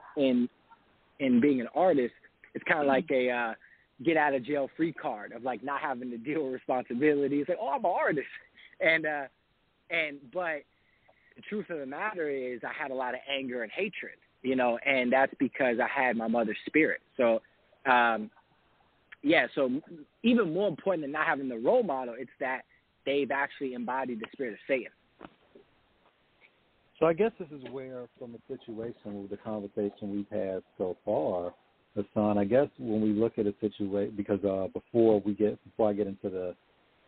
being an artist. It's kind of like a get out of jail free card of like not having to deal with responsibility. It's like, oh, I'm an artist. But the truth of the matter is I had a lot of anger and hatred, and that's because I had my mother's spirit. So, so even more important than not having the role model, it's that they've actually embodied the spirit of Satan. So I guess this is where, from a situation with the conversation we've had so far, Hassan, I guess when we look at a situation, because before I get into the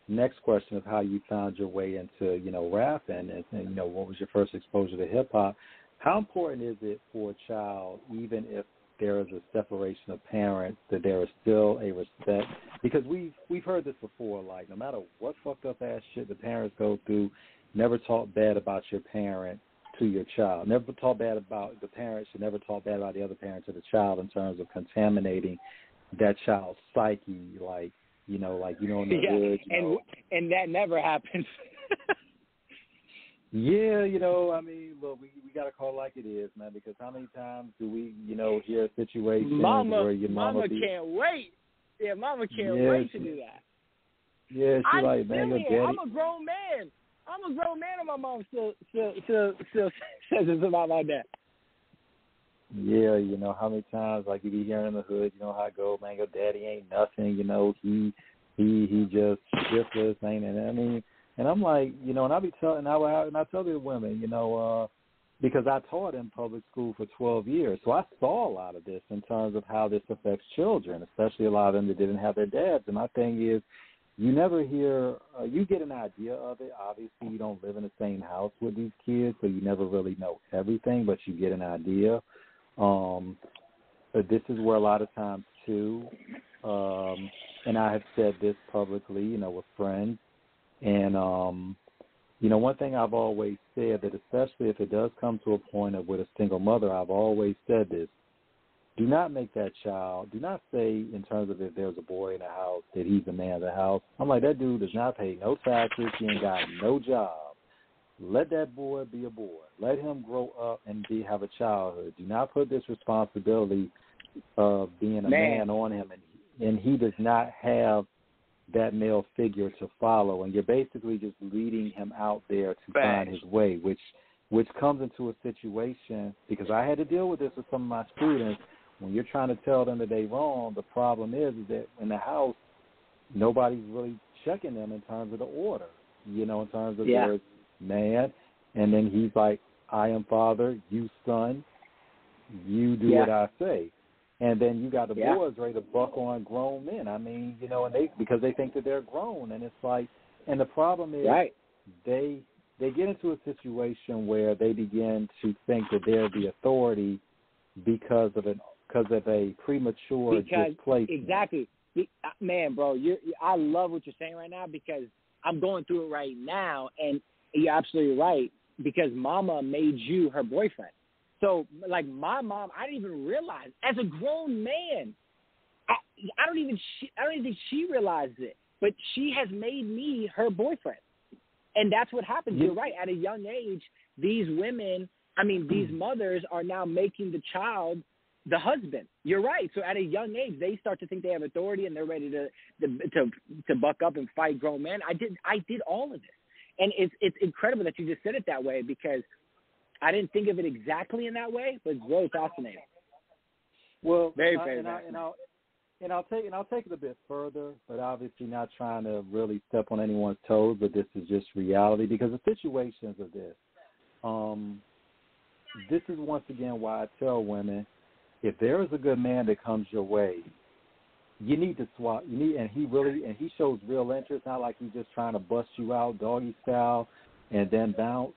next question of how you found your way into, rapping and what was your first exposure to hip hop, how important is it for a child, even if there is a separation of parents, that there is still a respect? Because we've heard this before, like no matter what fucked up ass shit the parents go through, never talk bad about your parent to your child. Never talk bad about the parents, should never talk bad about the other parent to the child in terms of contaminating that child's psyche, in the hood. And that never happens. Yeah, I mean, look, we got to call it like it is, man, because how many times do we, hear situations where your mama can't wait. Yeah, mama can't wait to do that. Yeah, she's like, man, your daddy. I'm a grown man. And my mom still says it's about my dad. Yeah, how many times, like, you be hearing in the hood, how it go, man, your daddy ain't nothing, he just shiftless, ain't it? I mean, and I'm like, and I be telling, and I tell the women, because I taught in public school for 12 years, so I saw a lot of this in terms of how this affects children, especially a lot of them that didn't have their dads. And my thing is, you never hear, you get an idea of it. Obviously, you don't live in the same house with these kids, so you never really know everything, but you get an idea. But this is where a lot of times, too, and I have said this publicly, with friends, and, one thing I've always said, that especially if it does come to a point of with a single mother, I've always said this: do not make that child, do not say in terms of if there's a boy in the house that he's the man of the house. I'm like, that dude does not pay no taxes, he ain't got no job. Let that boy be a boy. Let him grow up and have a childhood. Do not put this responsibility of being a man on him, and he does not have that male figure to follow, and you're basically just leading him out there to find his way, which comes into a situation, because I had to deal with this with some of my students. When you're trying to tell them that they're wrong, the problem is that in the house, nobody's really checking them in terms of the order, in terms of there's man, and then he's like, I am father, you son, you do what I say. And then you got the boys ready to buck on grown men. I mean, and because they think that they're grown, and it's like, and the problem is they get into a situation where they begin to think that they're the authority because of a premature displacement. Exactly, man, bro. I love what you're saying right now, because I'm going through it right now, and you're absolutely right, because Mama made you her boyfriend. So, like, my mom, I didn't even realize, as a grown man, I don't even think she realized it, but she has made me her boyfriend. And that's what happens. You're right. At a young age, these mothers are now making the child the husband. You're right. So at a young age, they start to think they have authority, and they're ready to buck up and fight grown men. I did all of this. And it's incredible that you just said it that way, because I didn't think of it exactly in that way, but it's really fascinating. Well, very fascinating. And I'll take it a bit further, but obviously not trying to really step on anyone's toes. But this is just reality, because the situations of this. This is once again why I tell women, if there is a good man that comes your way, you need to swap. And he shows real interest, not like he's just trying to bust you out doggy style and then bounce.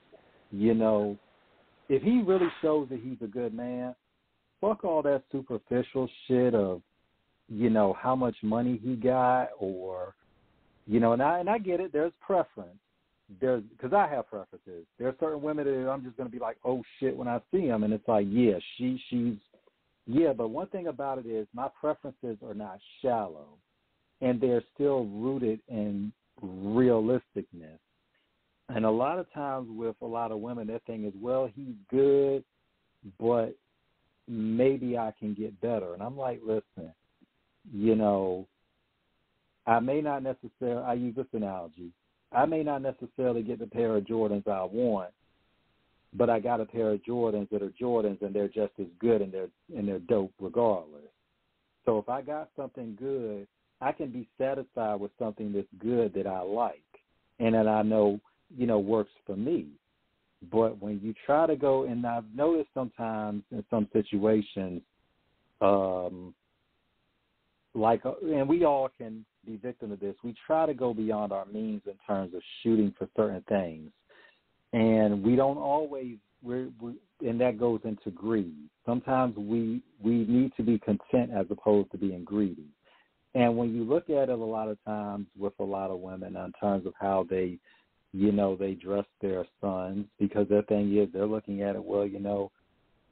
If he really shows that he's a good man, fuck all that superficial shit of, how much money he got, or, and I get it. There's preference. Because I have preferences. There are certain women that I'm just going to be like, oh shit, when I see them, and it's like, yeah, she's. But one thing about it is my preferences are not shallow, and they're still rooted in realisticness. And a lot of times with a lot of women, their thing is, well, he's good, but maybe I can get better. And I'm like, listen, I may not necessarily, I use this analogy, I may not necessarily get the pair of Jordans I want, but I got a pair of Jordans that are Jordans, and they're just as good, and they're dope regardless. So if I got something good, I can be satisfied with something that's good that I like, and that I know, works for me. But when you try to go, and I've noticed sometimes in some situations, and we all can be victim of this, we try to go beyond our means in terms of shooting for certain things. And we don't always, and that goes into greed. Sometimes we need to be content as opposed to being greedy. And when you look at it a lot of times with a lot of women in terms of how they dress their sons, because their thing is they're looking at it, well,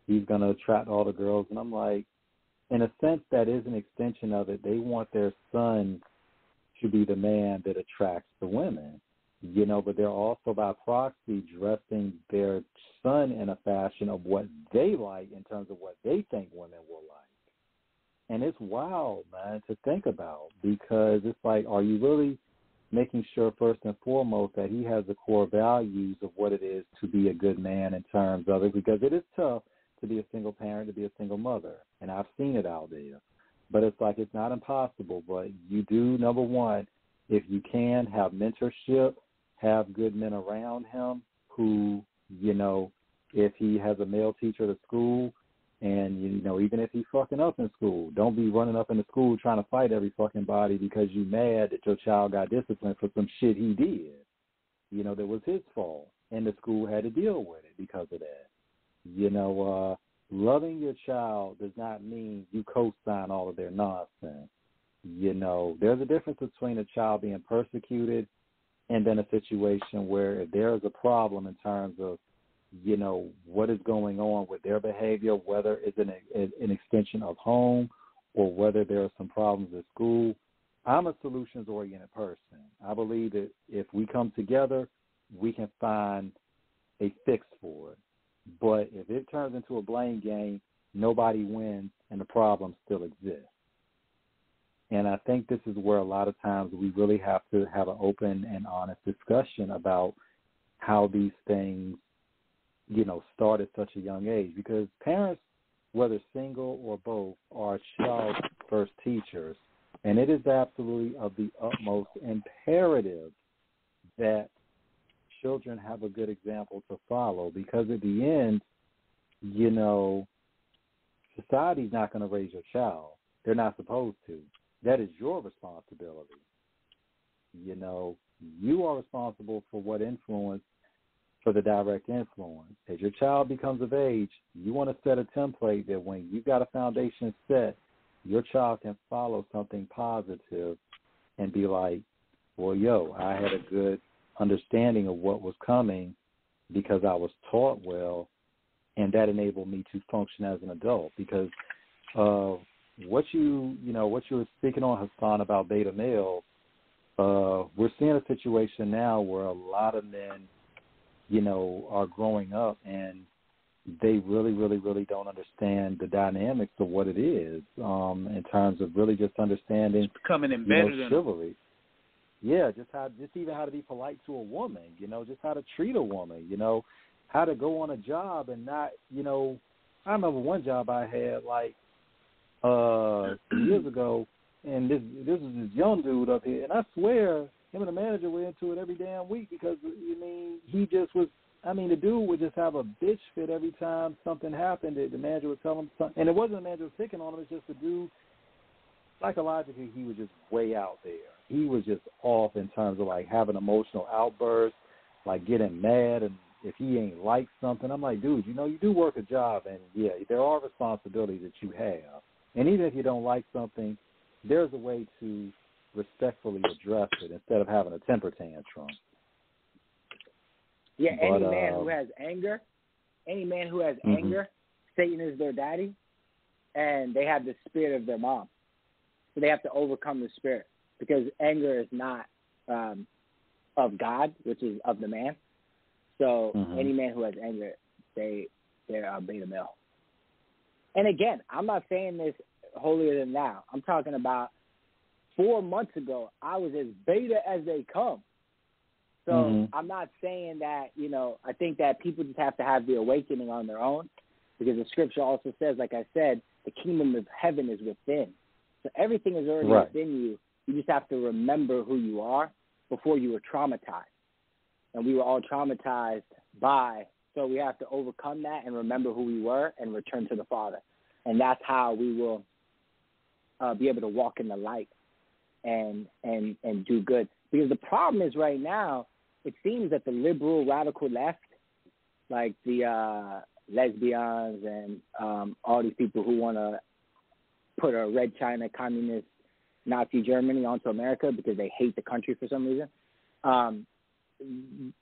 he's going to attract all the girls. And I'm like, in a sense, that is an extension of it. They want their son to be the man that attracts the women. but they're also by proxy dressing their son in a fashion of what they like in terms of what they think women will like. And it's wild, man, to think about, because it's like, are you really making sure first and foremost that he has the core values of what it is to be a good man in terms of it? Because it is tough to be a single parent, to be a single mother, and I've seen it out there. But it's like, it's not impossible, but you do, number one, if you can, have mentorship, have good men around him who, if he has a male teacher at school, and, even if he's fucking up in school, don't be running up in the school trying to fight every fucking body because you mad that your child got disciplined for some shit he did. That was his fault, and the school had to deal with it because of that. Loving your child does not mean you co-sign all of their nonsense. There's a difference between a child being persecuted and then a situation where if there is a problem in terms of, what is going on with their behavior, whether it's an extension of home or whether there are some problems at school. I'm a solutions-oriented person. I believe that if we come together, we can find a fix for it. But if it turns into a blame game, nobody wins and the problem still exists. And I think this is where a lot of times we really have to have an open and honest discussion about how these things, start at such a young age. Because parents, whether single or both, are child's first teachers. And it is absolutely of the utmost imperative that children have a good example to follow, because at the end, society's not going to raise your child. They're not supposed to. That is your responsibility. You are responsible for what influence, for the direct influence. As your child becomes of age, you want to set a template that when you've got a foundation set, your child can follow something positive and be like, well, I had a good understanding of what was coming because I was taught well, and that enabled me to function as an adult. Because what you were speaking on, Hassan, about beta males, we're seeing a situation now where a lot of men, are growing up and they really, really, really don't understand the dynamics of what it is in terms of really just understanding, it's becoming embedded in chivalry. Yeah, just even how to be polite to a woman, just how to treat a woman, how to go on a job and not, I remember one job I had years ago, and this was this young dude up here, and I swear him and the manager were into it every damn week because, he just was, the dude would just have a bitch fit every time something happened. The manager would tell him something, and it wasn't the manager picking on him, it's just the dude, psychologically, he was just way out there. He was just off in terms of, having emotional outbursts, getting mad, and if he ain't like something, I'm like, dude, you do work a job, and, yeah, there are responsibilities that you have. And even if you don't like something, there's a way to respectfully address it instead of having a temper tantrum. Yeah, any man who has anger, Satan is their daddy, and they have the spirit of their mom. So they have to overcome the spirit, because anger is not of God, which is of the man. So any man who has anger, they're a beta male. And again, I'm not saying this holier than thou. I'm talking about 4 months ago, I was as beta as they come. So I'm not saying that, I think that people just have to have the awakening on their own, because the scripture also says, like I said, the kingdom of heaven is within. So everything is already within you. You just have to remember who you are before you were traumatized. And we were all traumatized so we have to overcome that and remember who we were and return to the Father. And that's how we will be able to walk in the light and do good. Because the problem is right now, it seems that the liberal radical left, like the lesbians and all these people who want to put a red China, communist, Nazi Germany onto America because they hate the country for some reason,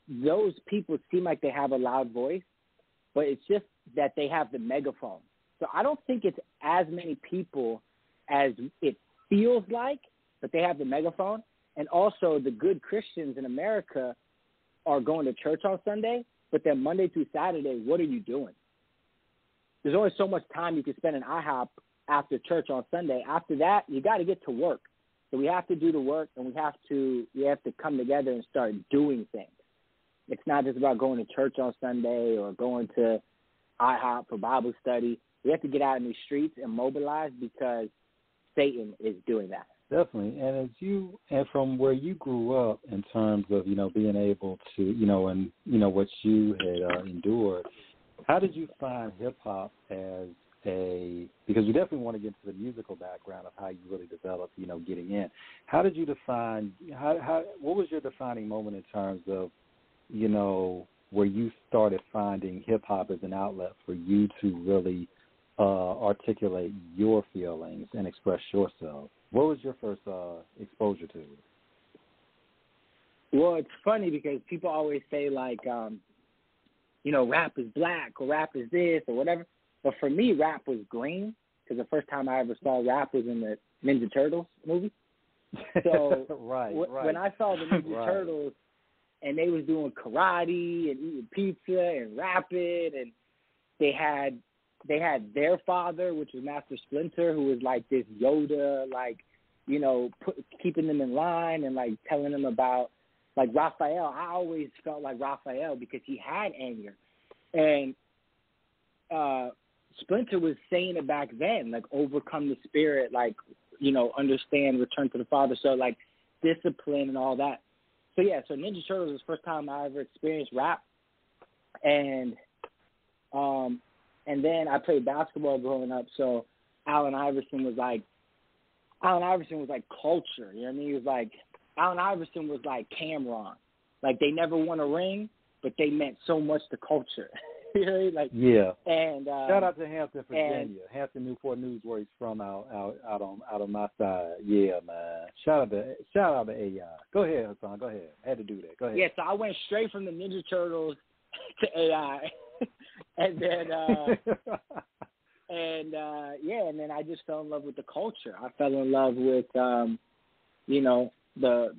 those people seem like they have a loud voice, but it's just that they have the megaphone. So I don't think it's as many people as it feels like, but they have the megaphone. And also the good Christians in America are going to church on Sunday, but then Monday through Saturday, what are you doing? There's only so much time you can spend in IHOP after church on Sunday. After that, you got to get to work. So we have to do the work, and we have to come together and start doing things. It's not just about going to church on Sunday or going to IHOP for Bible study. We have to get out in these streets and mobilize because Satan is doing that. Definitely. And from where you grew up in terms of, being able to, and, what you had endured, how did you find hip-hop as because we definitely want to get into the musical background of how you really developed, getting in. How did you define, what was your defining moment in terms of, where you started finding hip-hop as an outlet for you to really articulate your feelings and express yourself? What was your first exposure to it? Well, it's funny because people always say, like, rap is black or rap is this or whatever. But for me, rap was green because the first time I ever saw rap was in the Ninja Turtles movie. So when I saw the Ninja Turtles and they was doing karate and eating pizza and rapping, and they had their father, which was Master Splinter, who was like this Yoda, like, keeping them in line and like telling them about, like, Raphael. I always felt like Raphael because he had anger. And Splinter was saying it back then, like, overcome the spirit, like, understand, return to the Father. So, like, discipline and all that. So, yeah, so Ninja Turtles was the first time I ever experienced rap. And then I played basketball growing up. So Allen Iverson was like culture. You know what I mean? He was like, Allen Iverson was like Cameron. Like, they never won a ring, but they meant so much to culture. You know, like, yeah. And shout out to Hampton, Virginia. Hampton, Newport News, where he's from, out on my side. Yeah, man. Shout out to AI. Go ahead, Hassan. Go ahead. I had to do that. Go ahead. Yeah, so I went straight from the Ninja Turtles to AI, and then and then I just fell in love with the culture. I fell in love with the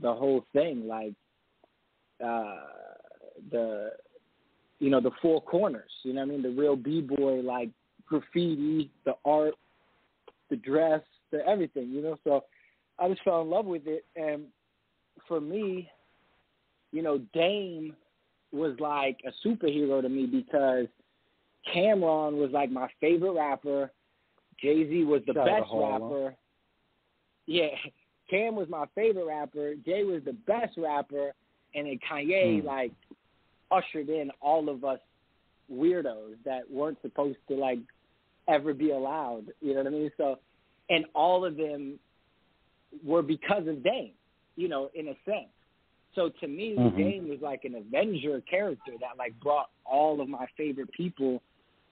whole thing, like the four corners, you know what I mean? The real B-boy, like graffiti, the art, the dress, the everything, So I just fell in love with it. And for me, Dame was like a superhero to me because Cameron was like my favorite rapper. Jay-Z was the best rapper. Yeah, Cam was my favorite rapper. Jay was the best rapper. And then Kanye, like, ushered in all of us weirdos that weren't supposed to, like, ever be allowed. You know what I mean? So, and all of them were because of Dame, in a sense. So to me, Dame was like an Avenger character that, like, brought all of my favorite people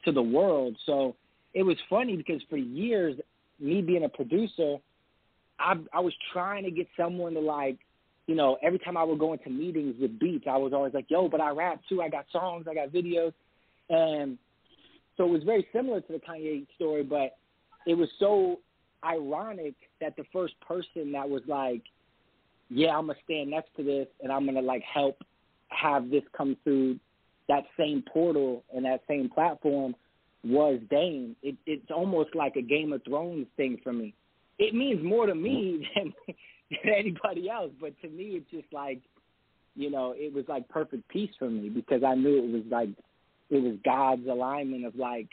to the world. So it was funny because for years, me being a producer, I was trying to get someone to, like, every time I would go into meetings with beats, I was always like, yo, but I rap too. I got songs, I got videos. And so it was very similar to the Kanye story, but it was so ironic that the first person that was like, yeah, I'm going to stand next to this and I'm going to, like, help have this come through that same portal and that same platform was Dame. It's almost like a Game of Thrones thing for me. It means more to me than anybody else, but to me it's just like, it was like perfect peace for me because I knew it was God's alignment of, like,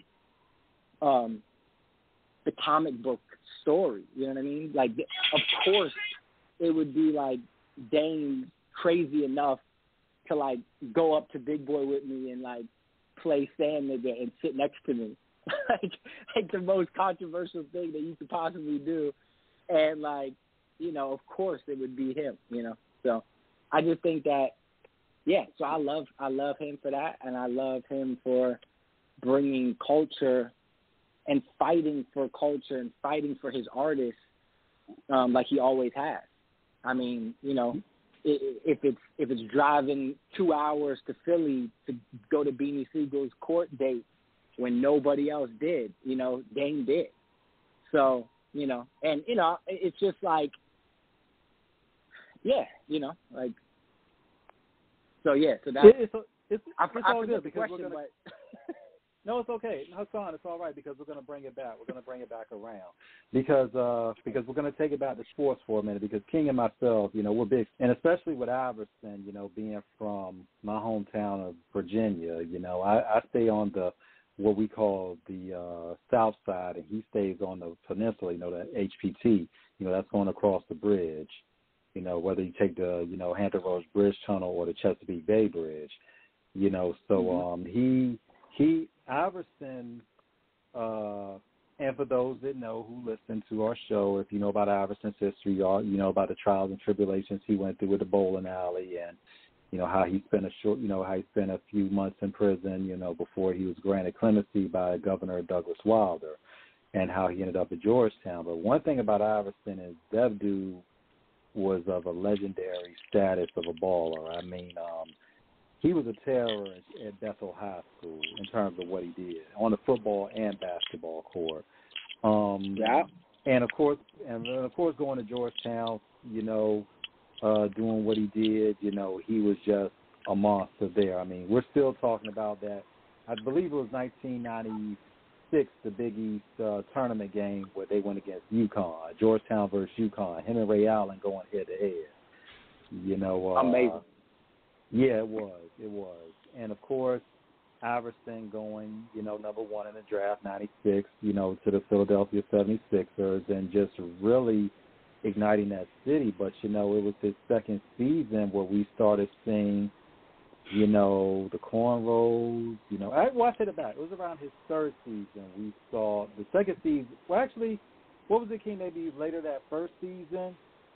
the comic book story, you know what I mean? Like, of course it would be like Dame crazy enough to, like, go up to Big Boy with me and, like, play Sand Nigga and sit next to me. like the most controversial thing that you could possibly do. And, like, of course it would be him, So I just think that, yeah, so I love him for that, and I love him for bringing culture and fighting for culture and fighting for his artists like he always has. I mean, if it's driving 2 hours to Philly to go to Beanie Siegel's court date when nobody else did, Dame did. So, and, it's just like, yeah, like, So yeah, so that's it's I all good the because question, we're gonna. but No, it's okay. Hassan, it's all right because we're going to bring it back. We're going to bring it back around because we're going to take it back to sports for a minute because King and myself, we're big, and especially with Iverson, being from my hometown of Virginia, I stay on the what we call the south side, and he stays on the peninsula, the HPT, that's going across the bridge, whether you take the, Hampton Roads Bridge Tunnel or the Chesapeake Bay Bridge, so he Iverson, and for those that know who listen to our show, if you know about Iverson's history, or you know about the trials and tribulations he went through with the bowling alley, and how he spent a few months in prison, before he was granted clemency by Governor Douglas Wilder, and how he ended up at Georgetown. But one thing about Iverson is that dude was of a legendary status of a baller. I mean, he was a terror at Bethel High School in terms of what he did on the football and basketball court. And of course, going to Georgetown, doing what he did, he was just a monster there. I mean, we're still talking about that. I believe it was 1996, the Big East tournament game where they went against UConn, Georgetown versus UConn. Him and Ray Allen going head to head. Amazing. Yeah, it was. And, of course, Iverson going, number one in the draft, 96, to the Philadelphia 76ers and just really igniting that city. But, it was his second season where we started seeing, the cornrows, I said it back. It was around his third season we saw the second season. Well, actually, what was it, King, maybe later that first season?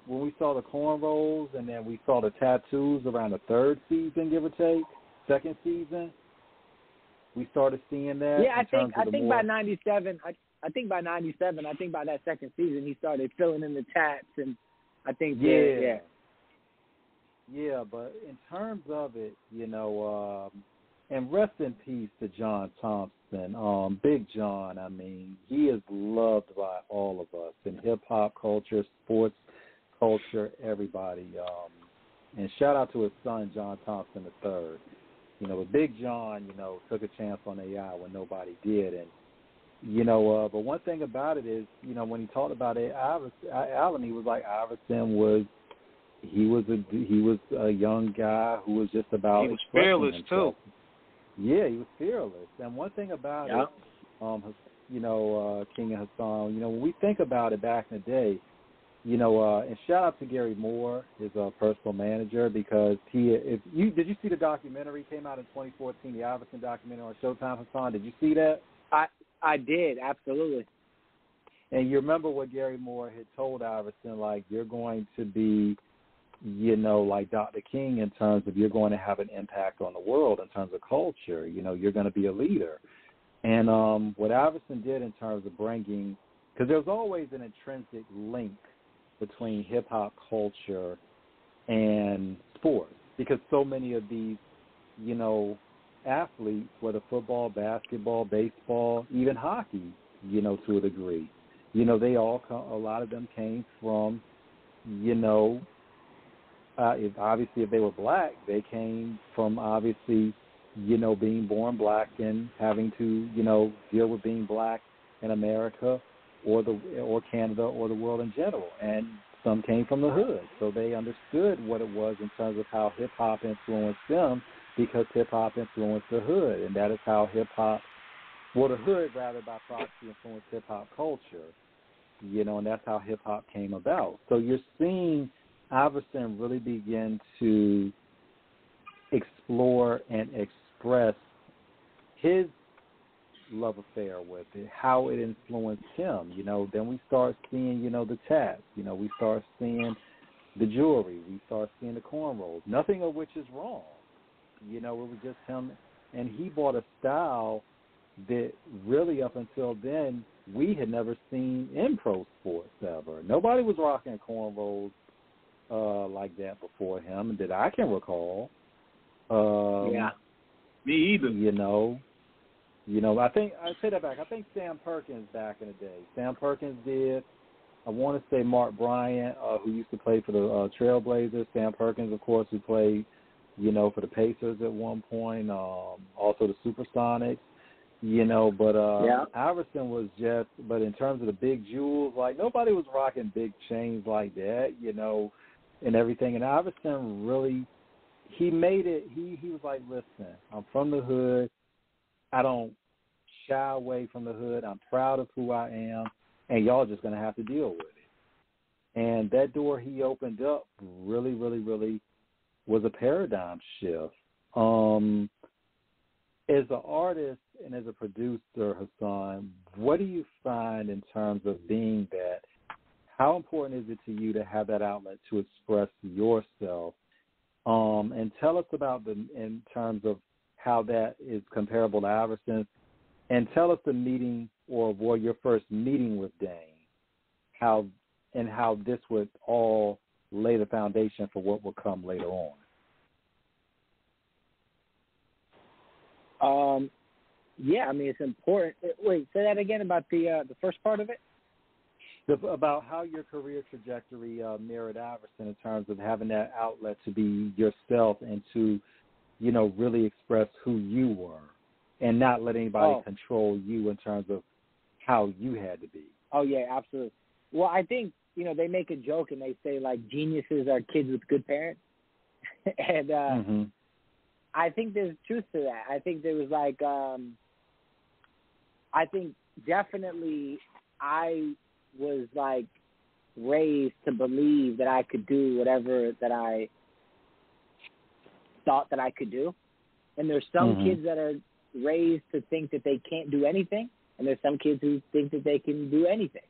When we saw the cornrows and then we saw the tattoos around the third season, give or take, second season, we started seeing that. Yeah, I think by 97, I think by that second season he started filling in the tats, and I think yeah. But in terms of it, and rest in peace to John Thompson, Big John. I mean, he is loved by all of us in hip hop culture, sports culture, everybody, and shout out to his son John Thompson III. But Big John, took a chance on AI when nobody did, and but one thing about it is, when he talked about it, Allen, he was like Iverson was. He was a young guy who was just about. He was fearless himself. Too. Yeah, he was fearless, and one thing about it, King and Hassan, when we think about it back in the day. And shout out to Gary Moore, his personal manager, because did you see the documentary came out in 2014, the Iverson documentary on Showtime, Hassan? Did you see that? I did, absolutely. And you remember what Gary Moore had told Iverson, like, you're going to be, like Dr. King in terms of you're going to have an impact on the world in terms of culture. You're going to be a leader. And what Iverson did in terms of bringing, because there's always an intrinsic link between hip-hop culture and sports, because so many of these, athletes, whether football, basketball, baseball, even hockey, to a degree, they all a lot of them came from, if they were black, they came from obviously, being born black and having to, deal with being black in America or Canada or the world in general, and some came from the hood, so they understood what it was in terms of how hip-hop influenced them, because hip-hop influenced the hood, and that is how hip-hop, the hood, rather, by proxy, influenced hip-hop culture, and that's how hip-hop came about. So you're seeing Iverson really begin to explore and express his love affair with it, how it influenced him. Then we start seeing, the tats. We start seeing the jewelry. We start seeing the cornrows. Nothing of which is wrong. It was just him, and he brought a style that really up until then we had never seen in pro sports ever. Nobody was rocking cornrows like that before him that I can recall. Me either. I think I say that back. I think Sam Perkins back in the day. Sam Perkins did. I want to say Mark Bryant, who used to play for the Trailblazers. Sam Perkins, of course, who played for the Pacers at one point, also the Supersonics, but Iverson was but in terms of the big jewels, like nobody was rocking big chains like that, and everything. And Iverson really, he made it, he was like, listen, I'm from the hood. I don't shy away from the hood. I'm proud of who I am, and y'all just going to have to deal with it. And that door he opened up really, really, really was a paradigm shift. As an artist and as a producer, Hassan, what do you find in terms of being that? How important is it to you to have that outlet to express yourself? And tell us about in terms of how that is comparable to Iverson, and tell us the meeting or your first meeting with Dane, how this would all lay the foundation for what will come later on. It's important. Wait, say that again about the first part of it? About how your career trajectory mirrored Iverson in terms of having that outlet to be yourself and to, really express who you were and not let anybody control you in terms of how you had to be. Oh, yeah, absolutely. Well, I think, they make a joke and they say, like, geniuses are kids with good parents. And I think there's truth to that. I think there was, like, I think definitely I was, like, raised to believe that I could do whatever that I thought that I could do. And there's some kids that are raised to think that they can't do anything, and there's some kids who think that they can do anything.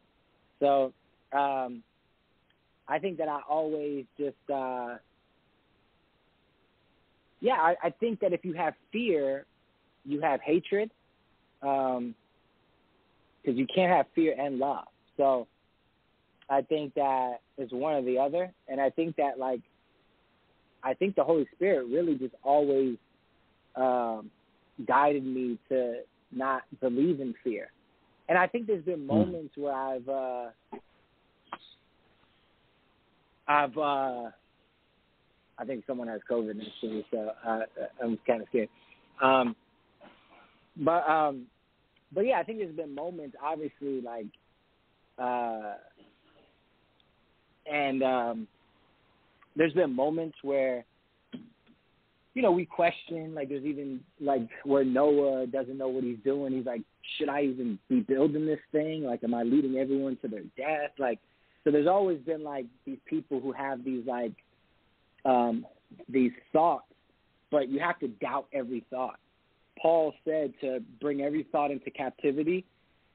So I think that I always just I think that if you have fear, you have hatred, because you can't have fear and love. So I think that it's one or the other, and I think that, like, I think the Holy Spirit really just always guided me to not believe in fear. And I think there's been moments where I think someone has COVID next to me, so I'm kind of scared. But yeah, I think there's been moments, obviously, like, there's been moments where, we question, like, there's even, like, where Noah doesn't know what he's doing. He's like, should I even be building this thing? Like, am I leading everyone to their death? Like, so there's always been, like, these people who have these, like, these thoughts, but you have to doubt every thought. Paul said to bring every thought into captivity.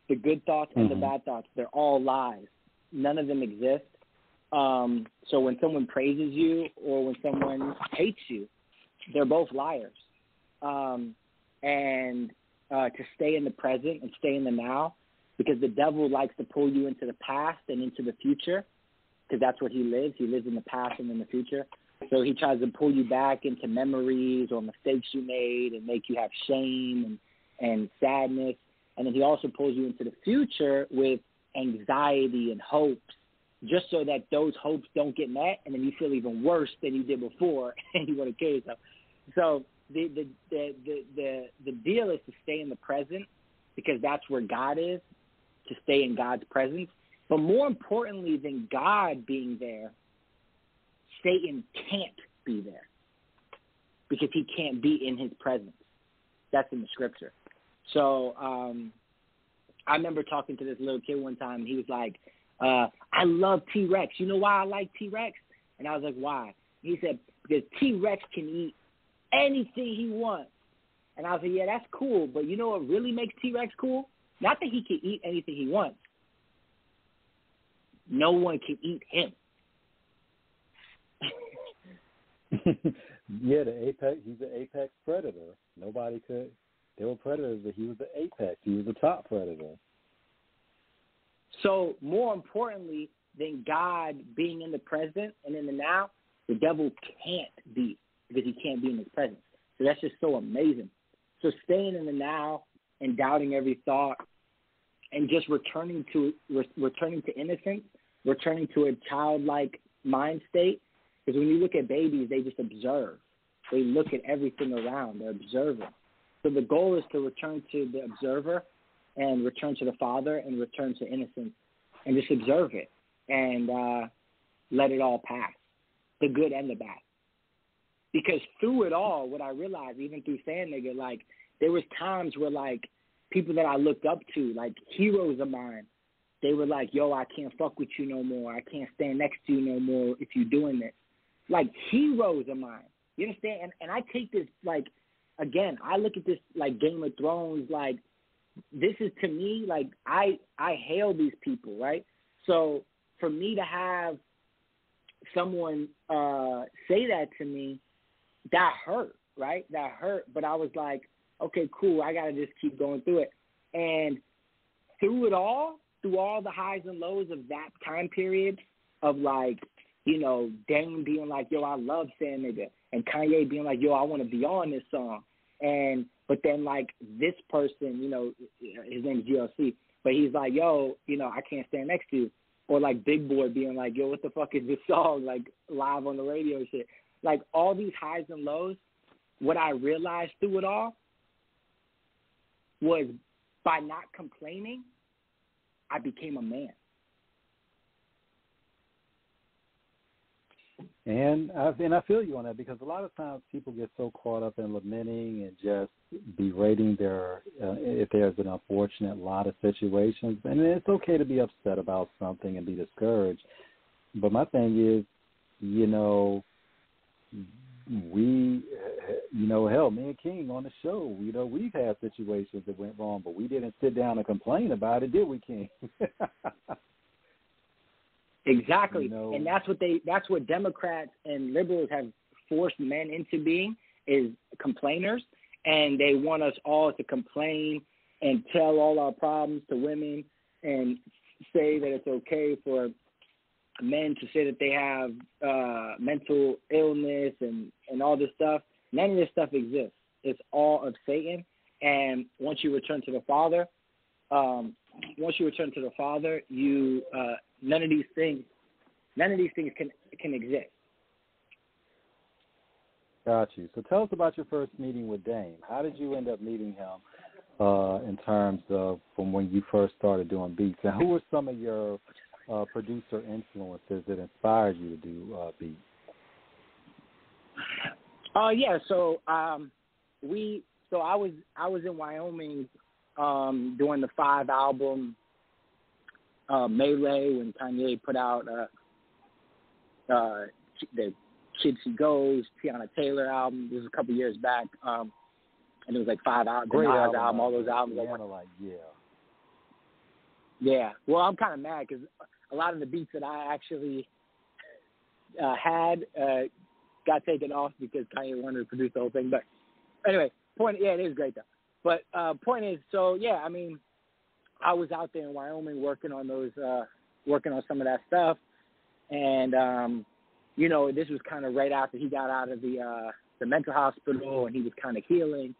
The good thoughts and the bad thoughts, they're all lies. None of them exist. So when someone praises you or when someone hates you, they're both liars. And to stay in the present and stay in the now, because the devil likes to pull you into the past and into the future, because that's where he lives. He lives in the past and in the future. So he tries to pull you back into memories or mistakes you made and make you have shame and sadness. And then he also pulls you into the future with anxiety and hopes, just so that those hopes don't get met, and then you feel even worse than you did before, and you want to kill yourself. So the deal is to stay in the present, because that's where God is, to stay in God's presence. But more importantly than God being there, Satan can't be there, because he can't be in his presence. That's in the scripture. So I remember talking to this little kid one time, and he was like, I love T-Rex. You know why I like T-Rex? And I was like, why? He said, because T-Rex can eat anything he wants. And I was like, yeah, that's cool, but you know what really makes T-Rex cool? Not that he can eat anything he wants. No one can eat him. Yeah, he's the apex predator. Nobody could. There were predators, but he was the apex. He was the top predator. So more importantly than God being in the present and in the now, the devil can't be, because he can't be in his presence. So that's just so amazing. So staying in the now and doubting every thought and just returning to innocence, returning to a childlike mind state. Because when you look at babies, they just observe. They look at everything around. They're observing. So the goal is to return to the observer and return to the Father and return to innocence and just observe it and let it all pass, the good and the bad. Because through it all, what I realized, even through Sand Nigga, like, there was times where, like, people that I looked up to, like heroes of mine, they were like, yo, I can't fuck with you no more. I can't stand next to you no more if you're doing this. Like, heroes of mine. You understand? And I take this, like, again, I look at this like Game of Thrones, like, this is, to me, like, I hail these people, right? So for me to have someone say that to me, that hurt, right? That hurt. But I was like, okay, cool, I got to just keep going through it. And through it all, through all the highs and lows of that time period of, like, you know, Dame being like, yo, I love Sand Nigga, and Kanye being like, yo, I want to be on this song. And but then, like, this person, you know, his name is GLC, but he's like, yo, you know, I can't stand next to you. Or like Big Boy being like, yo, what the fuck is this song, like, live on the radio and shit. Like, all these highs and lows, what I realized through it all was by not complaining, I became a man. And I feel you on that, because a lot of times people get so caught up in lamenting and just berating their if there's an unfortunate lot of situations. And it's okay to be upset about something and be discouraged. But my thing is, you know, hell, me and King on the show, you know, we've had situations that went wrong, but we didn't sit down and complain about it, did we, King? Exactly. You know, and that's what Democrats and liberals have forced men into being, is complainers. And they want us all to complain and tell all our problems to women and say that it's okay for men to say that they have mental illness and all this stuff. None of this stuff exists. It's all of Satan. And once you return to the Father, you none of these things can exist. Got you. So tell us about your first meeting with Dame. How did you end up meeting him in terms of from when you first started doing beats? And who were some of your producer influences that inspired you to do beats? So I was in Wyoming during the 5 album Melee, when Kanye put out the Kids He Goes, Tiana Taylor album. This was a couple years back, and it was like 5 albums, Great album, all those albums. Yeah. Well, I'm kind of mad because a lot of the beats that I actually had got taken off because Kanye wanted to produce the whole thing. But anyway, it is great though. But point is, so yeah, I mean, I was out there in Wyoming working on some of that stuff, and you know, this was kind of right after he got out of the mental hospital, and he was kind of healing,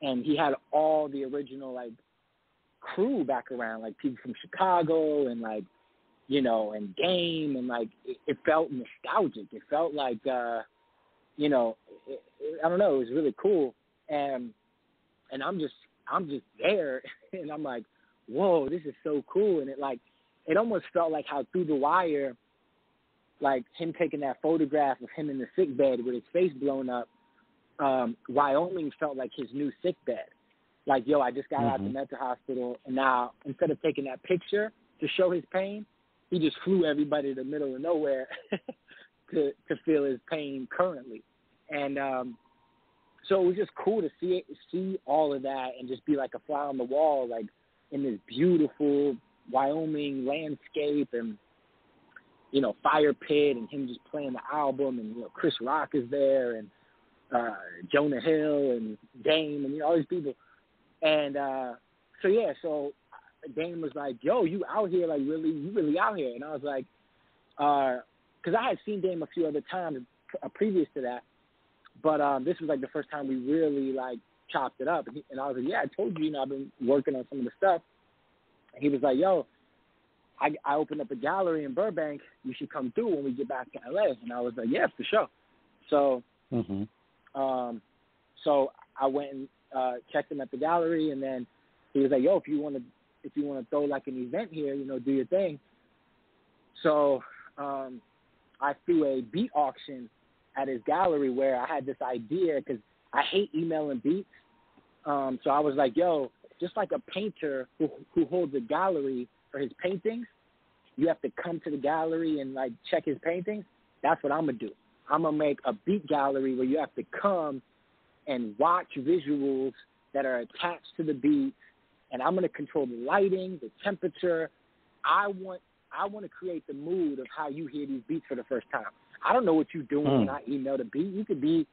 and he had all the original like crew back around, like people from Chicago and like, you know, and Game, and like it felt nostalgic. It felt like you know, I don't know, it was really cool, and I'm just there, and I'm like, whoa, this is so cool. And it almost felt like how Through the Wire, like him taking that photograph of him in the sick bed with his face blown up, Wyoming felt like his new sick bed. Like, yo, I just got out of the mental hospital, and now instead of taking that picture to show his pain, he just flew everybody to the middle of nowhere to feel his pain currently. And so it was just cool to see all of that and just be like a fly on the wall, like in this beautiful Wyoming landscape, and, you know, fire pit, and him just playing the album, and, you know, Chris Rock is there, and Jonah Hill and Dame, and, you know, all these people. And so Dame was like, yo, you out here, like, you really out here. And I was like, because I had seen Dame a few other times previous to that, but this was like the first time we really like chopped it up. And I was like, yeah, I told you, you know, I've been working on some of the stuff. And he was like, yo, I opened up a gallery in Burbank. You should come through when we get back to LA. And I was like, yeah, for sure. So So I went and checked him at the gallery, and then he was like, "Yo, if you want to throw like an event here, do your thing." So I threw a beat auction at his gallery where I had this idea because I hate emailing beats. So I was like, "Yo, just like a painter who holds a gallery for his paintings, you have to come to the gallery and like check his paintings. That's what I'm gonna do. I'm gonna make a beat gallery where you have to come and watch visuals that are attached to the beat, and I'm gonna control the lighting, the temperature. I want to create the mood of how you hear these beats for the first time. I don't know what you're doing when I email the beat. You could be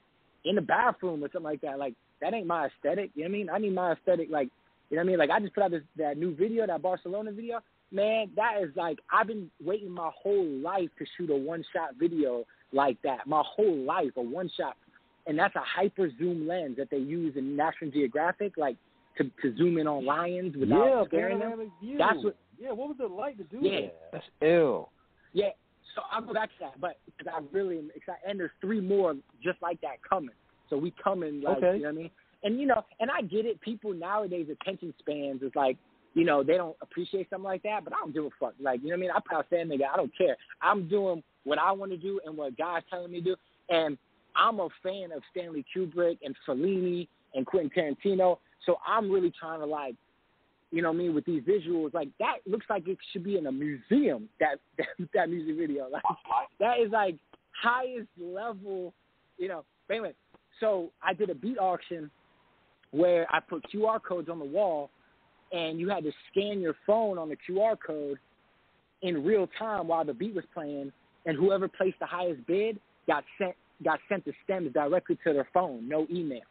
in the bathroom or something like that. Like, that ain't my aesthetic. You know what I mean? I need my aesthetic, like, you know what I mean? Like, I just put out that new video, that Barcelona video. Man, that is like, I've been waiting my whole life to shoot a one-shot video like that. My whole life, a one-shot. And that's a hyper zoom lens that they use in National Geographic, like, to zoom in on lions without scaring them. That's what. Yeah, what was it like to do that? That's ill. Yeah, so I'll go back to that, but because I really am excited. And there's 3 more just like that coming. So we coming, like, you know what I mean? And, and I get it. People nowadays, attention spans is like, they don't appreciate something like that, but I don't give a fuck. Like, you know what I mean? I put out saying, nigga, I don't care. I'm doing what I want to do and what God's telling me to do. And I'm a fan of Stanley Kubrick and Fellini and Quentin Tarantino. So I'm really trying to, like, you know what I mean, with these visuals, like, that looks like it should be in a museum, that music video. Like, that is, like, highest level, But anyway, so I did a beat auction where I put QR codes on the wall, and you had to scan your phone on the QR code in real time while the beat was playing, and whoever placed the highest bid got sent the stems directly to their phone, no email.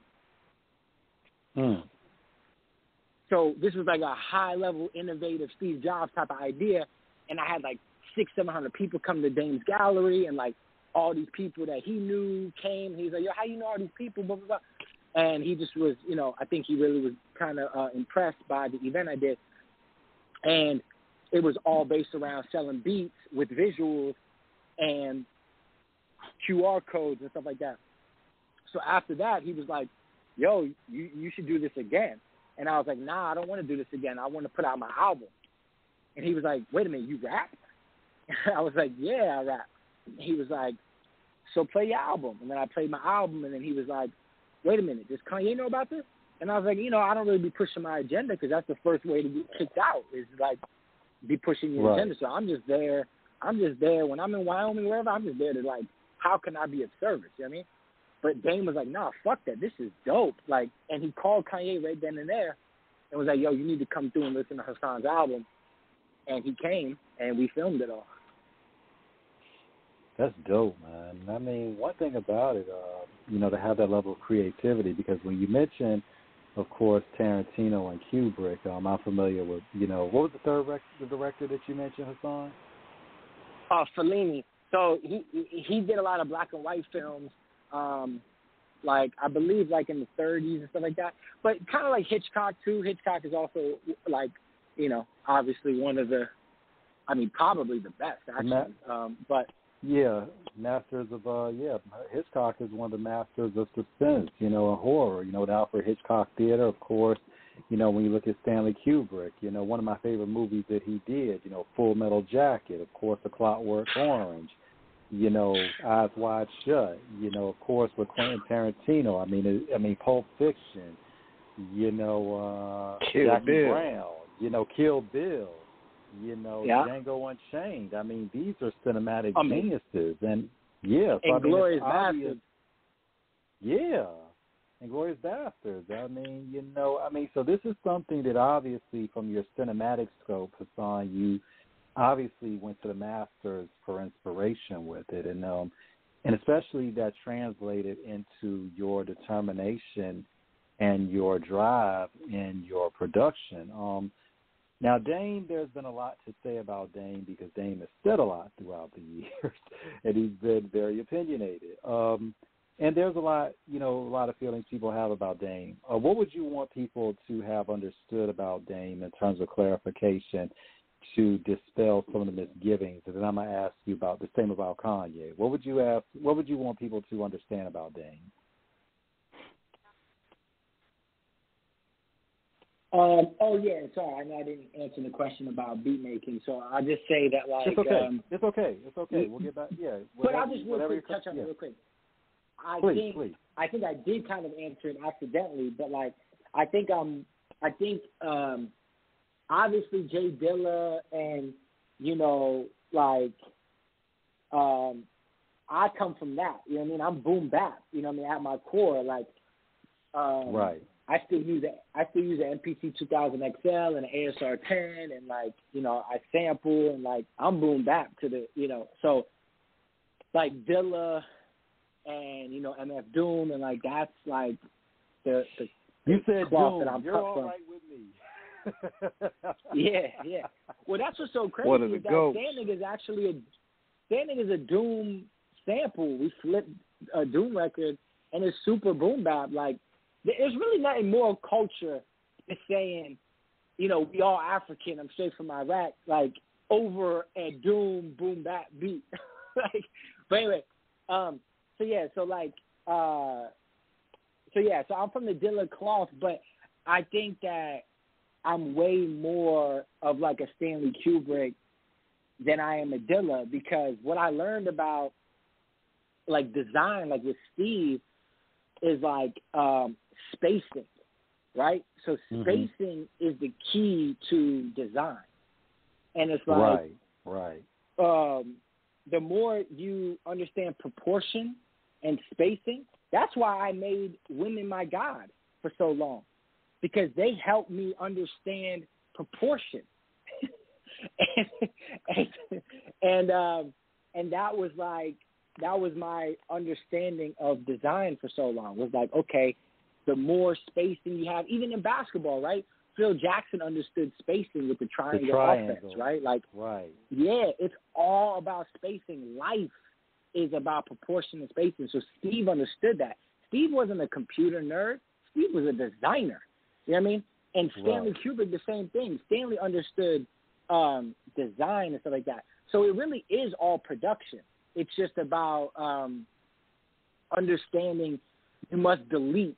So this was like a high-level, innovative Steve Jobs type of idea, and I had like 600-700 people come to Dame's gallery, and like all these people that he knew came. He's like, "Yo, how you know all these people?" Blah blah blah. And he just was, I think he really was kind of impressed by the event I did, and it was all based around selling beats with visuals and QR codes and stuff like that. So after that, he was like, "Yo, you should do this again." And I was like, "Nah, I don't want to do this again. I want to put out my album." And he was like, "Wait a minute, you rap?" I was like, "Yeah, I rap." And he was like, "So play your album." And then I played my album, and then he was like, "Wait a minute, does Kanye know about this?" And I was like, I don't really be pushing my agenda because that's the first way to get kicked out is, like, be pushing your agenda. So I'm just there. When I'm in Wyoming, wherever, I'm just there to, like, how can I be of service? You know what I mean? But Dame was like, "Nah, fuck that. This is dope." Like, and he called Kanye right then and there and was like, "Yo, you need to come through and listen to Hassan's album." And he came, and we filmed it all. That's dope, man. I mean, one thing about it, to have that level of creativity, because when you mention, of course, Tarantino and Kubrick, I'm familiar with, what was the third director that you mentioned, Hassan? Fellini. So he did a lot of black and white films, like, I believe, like, in the 30s and stuff like that. But kind of like Hitchcock, too. Hitchcock is also, like, obviously one of the, probably the best, actually. But yeah, masters of, Hitchcock is one of the masters of suspense, and horror. The Alfred Hitchcock Theater, of course. When you look at Stanley Kubrick, one of my favorite movies that he did, Full Metal Jacket, of course, The Clockwork Orange, Eyes Wide Shut, of course, with Quentin Tarantino. I mean, Pulp Fiction, Jackie Brown, Kill Bill. Django Unchained. These are cinematic geniuses, and so Glorious Bastards. Yeah, and Glorious Bastards. So this is something that obviously, from your cinematic scope, Hassan, you obviously went to the masters for inspiration with it, and especially that translated into your determination and your drive in your production. Now, Dame, there's been a lot to say about Dame because Dame has said a lot throughout the years, and he's been very opinionated. And there's a lot of feelings people have about Dame. What would you want people to have understood about Dame in terms of clarification to dispel some of the misgivings? And then I'm going to ask you about the same about Kanye. What would you want people to understand about Dame? Oh yeah, sorry, I know I didn't answer the question about beat making, so I'll just say that like it's okay. It's okay. It's okay. We'll get back. Yeah. But I'll just real quick touch on it real quick. Please. I think I did kind of answer it accidentally, but like I think obviously Jay Dilla and I come from that. You know what I mean? I'm boom bap. You know what I mean? At my core, like right. I still use an MPC 2000 XL and an ASR 10, and like I sample and like I'm boom bap to the so like Dilla and MF Doom and like that's like the you said cloth Doom. that I'm You're cut all from. right with me. Yeah. Well, that's what's so crazy What are the is that goats? Standing is a Doom sample. We flipped a Doom record and it's super boom bap. Like there's really nothing more culture than saying, we all African. I'm straight from Iraq. Like over a Doom boom bap beat. Like, but anyway, so I'm from the Dilla cloth, but I think that I'm way more of like a Stanley Kubrick than I am a Dilla, because what I learned about like design, like with Steve, is like spacing, right? So spacing is the key to design, and it's like right. The more you understand proportion and spacing, that's why I made women my God for so long, because they helped me understand proportion. and that was my understanding of design for so long, was like, okay, the more spacing you have, even in basketball, right? Phil Jackson understood spacing with the triangle offense, right? Like, yeah, it's all about spacing. Life is about proportion and spacing. So Steve understood that. Steve wasn't a computer nerd. Steve was a designer. You know what I mean? And Stanley Kubrick, the same thing. Stanley understood design and stuff like that. So it really is all production. It's just about understanding you must delete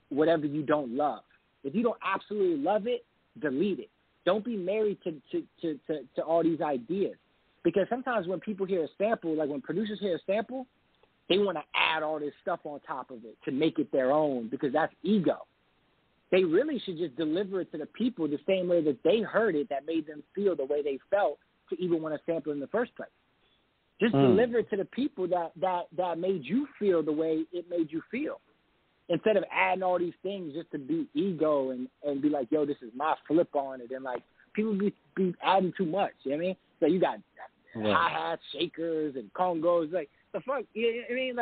whatever you don't love. If you don't absolutely love it, delete it. Don't be married to all these ideas. Because sometimes when people hear a sample, like when producers hear a sample, they want to add all this stuff on top of it to make it their own, because that's ego. They really should just deliver it to the people the same way that they heard it, that made them feel the way they felt to even want to sample in the first place. Just deliver it to the people that made you feel the way it made you feel, instead of adding all these things just to be ego and be like, yo, this is my flip on it. And like people be adding too much. You know what I mean? So you got hi-hats, shakers, and congos. Like, the fuck? You know what I mean?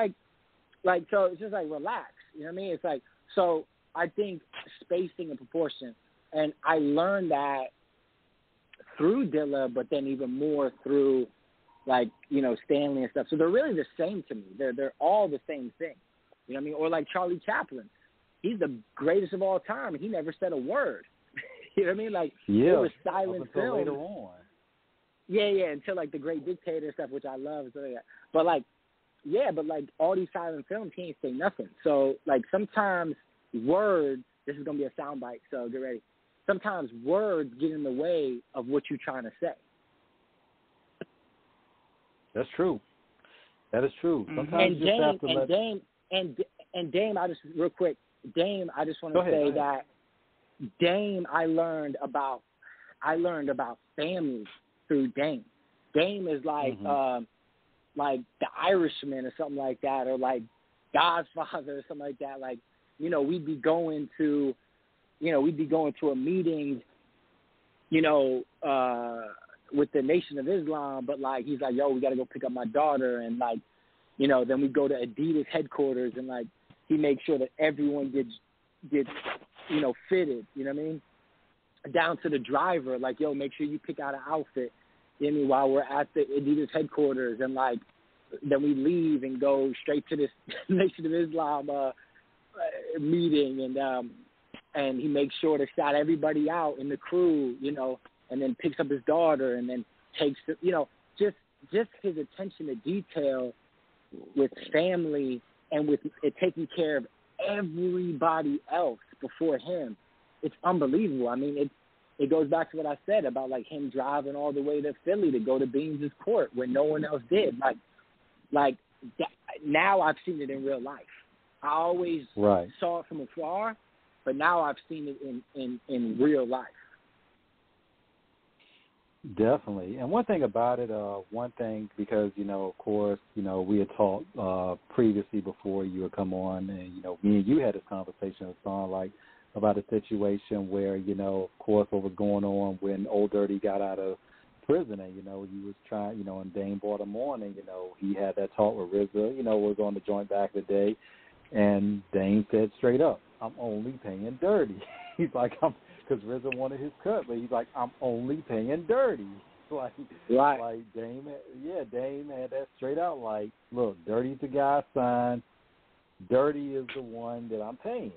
Like, so it's just like, relax. You know what I mean? It's like, so I think spacing and proportion, and I learned that through Dilla, but then even more through, like, Stanley and stuff. So they're really the same to me. They're all the same thing. You know what I mean? Or like Charlie Chaplin. He's the greatest of all time, and he never said a word. You know what I mean? Like, it was silent film. Later on. Yeah, until like The Great Dictator and stuff, which I love and stuff like that. But like all these silent films, he ain't say nothing. So like sometimes words, this is gonna be a soundbite, so get ready. Sometimes words get in the way of what you're trying to say. That's true. That is true. Sometimes you just have to Dame, I just real quick, Dame, I just want to say that Dame, I learned about family through Dame. Dame is like The Irishman or something like that, or like Godfather or something like that. Like, we'd be going to a meeting, with the Nation of Islam, but like he's like, yo, we got to go pick up my daughter, and like, then we go to Adidas headquarters, and like he makes sure that everyone gets fitted. You know what I mean? Down to the driver, like, yo, make sure you pick out an outfit. You know what I mean? While we're at the Adidas headquarters, and like then we leave and go straight to this Nation of Islam meeting, and he makes sure to shout everybody out in the crew, and then picks up his daughter, and then takes just his attention to detail with family and with it taking care of everybody else before him it's unbelievable. I mean, it goes back to what I said about like him driving all the way to Philly to go to Beans' court when no one else did. Like that, now I've seen it in real life. I always saw it from afar, but now I've seen it in real life. Definitely. And one thing about it, because, of course, we had talked previously before you would come on, and, me and you had this conversation, Hassan, like, about a situation where, of course, what was going on when Old Dirty got out of prison, and, he was trying, and Dame brought him on, and, he had that talk with RZA, was on the joint back in the day, and Dame said straight up, I'm only paying Dirty. He's like, because RZA wanted his cut, but he's like, I'm only paying Dirty. Like Dame had that straight out. Like, look, Dirty's the guy signed. Dirty is the one that I'm paying.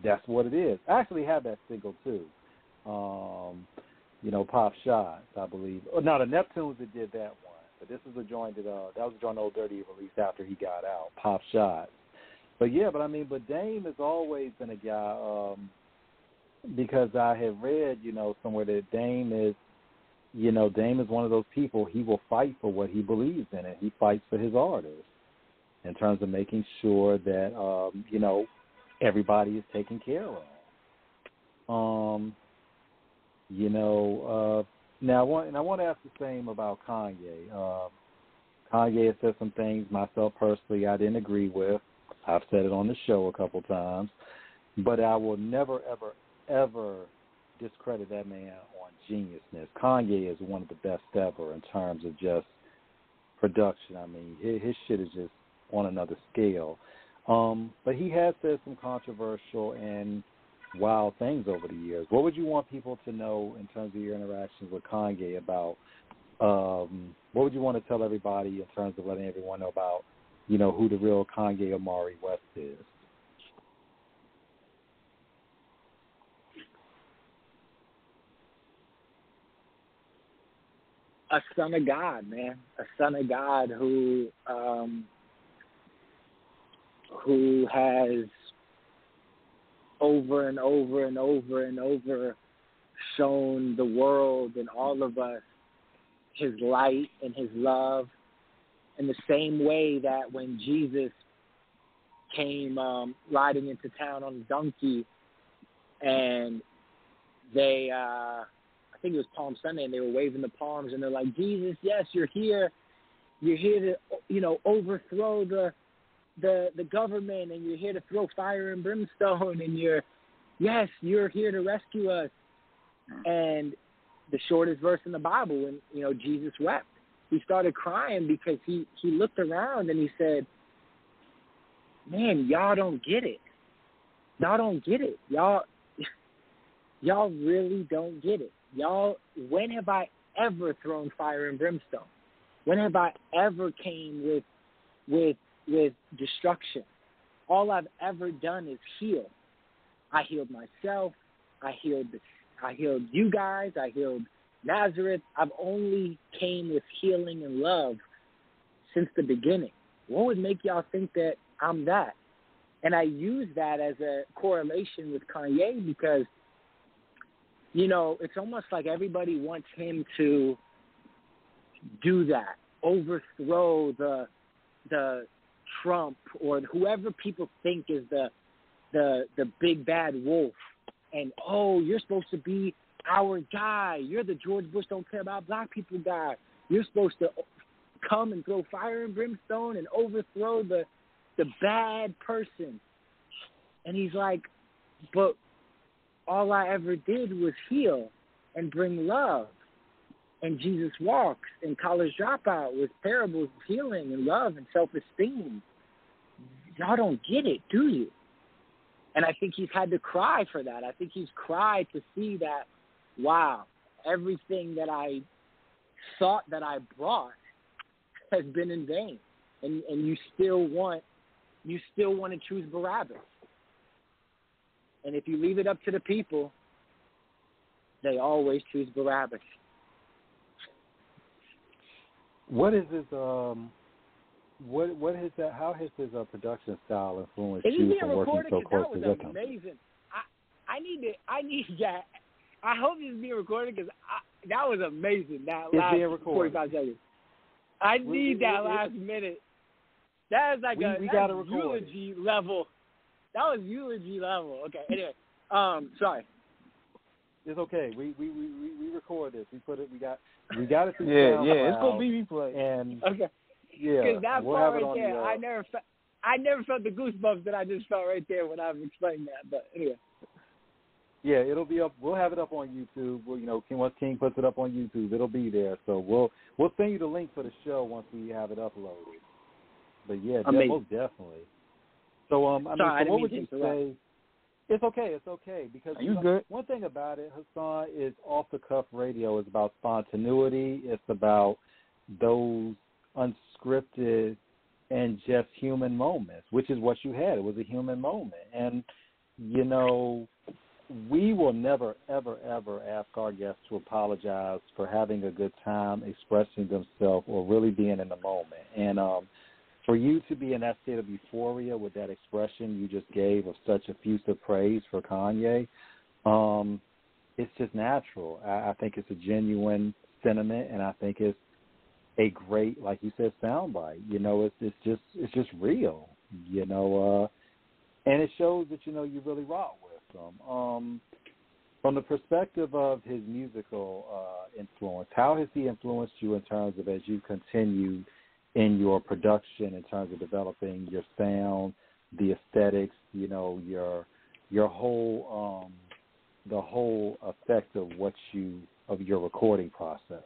That's what it is. I actually have that single too. Pop Shots, I believe. Oh, no, the Neptunes that did that one, but this is a joint that was a joint Old Dirty released after he got out. Pop Shots. But Dame has always been a guy. Because I have read, somewhere that Dame is one of those people, he will fight for what he believes in, and he fights for his artists in terms of making sure that, everybody is taken care of. Now I want to ask the same about Kanye. Kanye has said some things, myself personally, I didn't agree with. I've said it on the show a couple times, but I will never, ever discredit that man on geniusness. Kanye is one of the best ever in terms of just production. I mean, his shit is just on another scale. But he has said some controversial and wild things over the years. What would you want people to know in terms of your interactions with Kanye about, what would you want to tell everybody in terms of letting everyone know about, who the real Kanye Amari West is? A son of God, man. A son of God who has over and over and over and over shown the world and all of us his light and his love in the same way that when Jesus came riding into town on a donkey and they I think it was Palm Sunday, and they were waving the palms, and they're like, Jesus, yes, you're here. You're here to, overthrow the government, and you're here to throw fire and brimstone, and you're here to rescue us. And the shortest verse in the Bible, when, Jesus wept. He started crying because he looked around and he said, man, y'all don't get it. Y'all don't get it. Y'all really don't get it. Y'all, when have I ever thrown fire and brimstone? When have I ever came with destruction? All I've ever done is heal. I healed myself. I healed you guys. I healed Nazareth. I've only came with healing and love since the beginning. What would make y'all think that I'm that? And I use that as a correlation with Kanye because, it's almost like everybody wants him to do that, overthrow the Trump or whoever people think is the big bad wolf. And, you're supposed to be our guy. You're the George Bush don't care about black people guy. You're supposed to come and throw fire and brimstone and overthrow the bad person. And he's like, but all I ever did was heal and bring love. And Jesus Walks and College Dropout with parables of healing and love and self-esteem. Y'all don't get it, do you? And I think he's had to cry for that. I think he's cried to see that, wow, everything that I thought that I brought has been in vain. And you still want to choose Barabbas. And if you leave it up to the people, they always choose Barabbas. What is his what is that? How has his production style influenced you from working so closely with him? Amazing. I that. I hope this is being recorded because that was amazing. That it's last being recorded. 45 seconds. I need that last minute. That is like we got to record eulogy level. That was eulogy level. Okay. Anyway, sorry. It's okay. We record this. We put it. We got it through SoundCloud, it's gonna be replayed. And okay. Yeah. Because that we'll part have it right on there, the, I never felt the goosebumps that I just felt right there when I was explaining that. But anyway. Yeah, it'll be up. We'll have it up on YouTube. Once King puts it up on YouTube, it'll be there. So we'll send you the link for the show once we have it uploaded. But yeah, most definitely. So what would you say? It's okay. Because one thing about it, Hassan, is Off the Cuff Radio is about spontaneity. It's about those unscripted and just human moments, which is what you had. It was a human moment, and we will never, ever, ever ask our guests to apologize for having a good time, expressing themselves, or really being in the moment. And for you to be in that state of euphoria with that expression you just gave of such effusive praise for Kanye, it's just natural. I think it's a genuine sentiment, and I think it's a great, like you said, soundbite. It's just real. And it shows that you really rock with them. From the perspective of his musical influence, how has he influenced you in terms of as you continue in your production, in terms of developing your sound, the aesthetics, your whole the whole effect of of your recording process?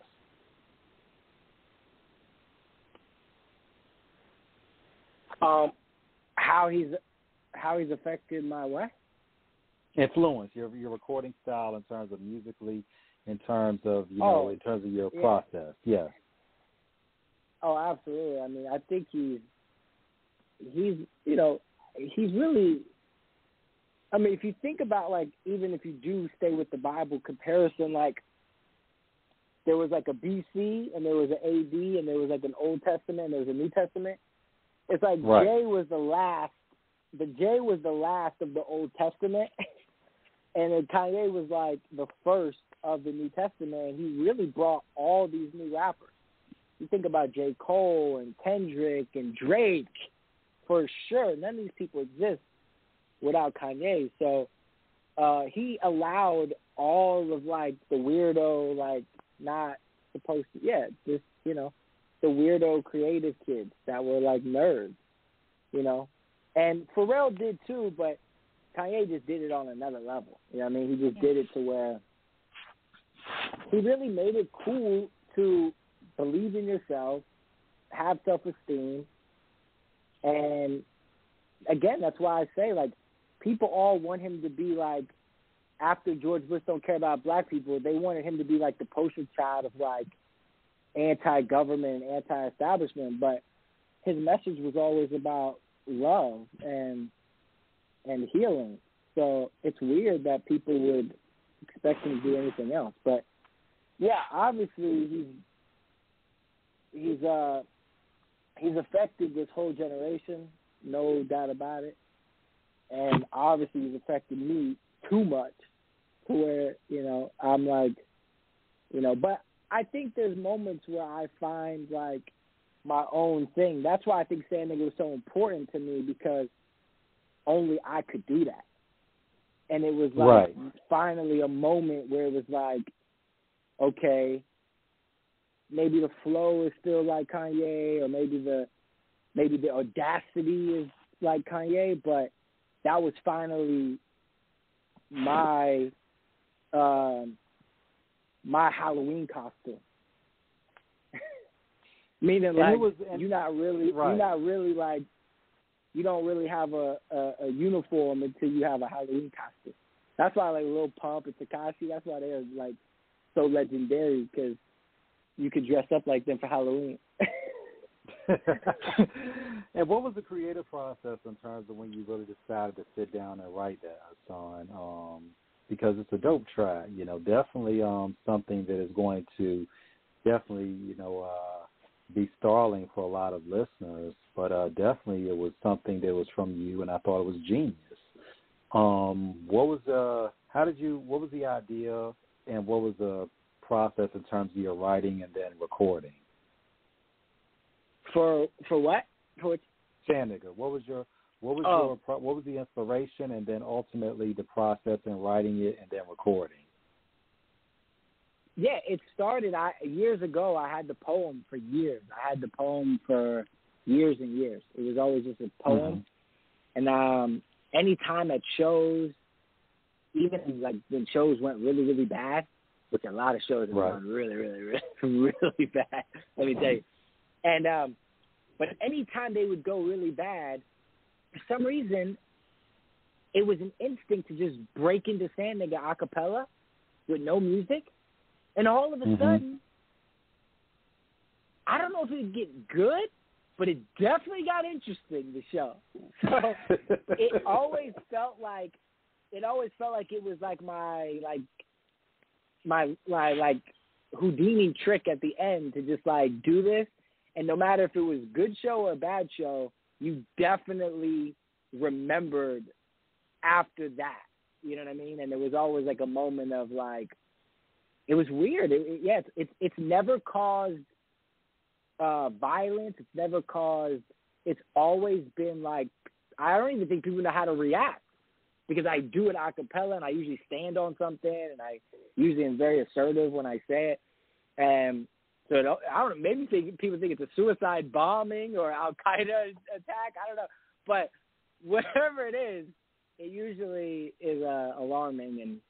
How he's affected my what? Influence, your recording style in terms of musically, in terms of in terms of your process. Yes. Oh, absolutely. I mean, I think he's really. I mean, if you think about even if you do stay with the Bible comparison, there was a BC and there was an AD and there was an Old Testament and there was a New Testament. It's like right. J was the last. The J was the last of the Old Testament, and then Kanye was the first of the New Testament, and he really brought all these new rappers. You think about J. Cole and Kendrick and Drake, for sure. None of these people exist without Kanye. So he allowed all of the weirdo, not supposed to, the weirdo creative kids that were nerds, And Pharrell did too, but Kanye just did it on another level. You know what I mean? He just did it to where he really made it cool to believe in yourself, have self-esteem, and again, that's why I say, people all want him to be after George Bush don't care about black people, they wanted him to be the poster child of anti-government and anti-establishment, but his message was always about love and healing. So it's weird that people would expect him to do anything else. But yeah, obviously he's affected this whole generation, no doubt about it. And obviously he's affected me too much to where, I'm but I think there's moments where I find my own thing. That's why I think Sand Nigga was so important to me, because only I could do that. And it was right. Finally a moment where it was okay, maybe the flow is still like Kanye, or maybe the audacity is like Kanye, but that was finally my my Halloween costume. Meaning you're not really you don't really have a uniform until you have a Halloween costume. That's why Lil Pump and Tekashi, that's why they're so legendary, because you could dress up like them for Halloween. And what was the creative process in terms of when you really decided to sit down and write that song? Because it's a dope track, definitely something that is going to definitely, be startling for a lot of listeners, but definitely it was something that was from you, and I thought it was genius. What was the idea and what was the process in terms of your writing and then recording? For what? For Sand Nigga. What was the inspiration and then ultimately the process in writing it and then recording? Yeah, it started years ago. I had the poem for years. I had the poem for years and years. It was always just a poem. And anytime at shows, even like when shows went really, really bad, which a lot of shows have gone really, really, really, really bad, let me tell you. And but anytime they would go really bad, for some reason, it was an instinct to just break into Sand Nigga a cappella with no music. And all of a sudden, I don't know if it would get good, but it definitely got interesting, the show. So it always felt like it was like my Houdini trick at the end to just like do this. And no matter if it was a good show or a bad show, you definitely remembered after that. You know what I mean? And there was always like a moment of like, it was weird. It's never caused violence. It's never caused. It's always been like, I don't even think people know how to react because I do it a cappella and I usually stand on something and I usually am very assertive when I say it. And so I don't know. Maybe people think it's a suicide bombing or Al Qaeda attack. I don't know. But whatever it is, it usually is alarming.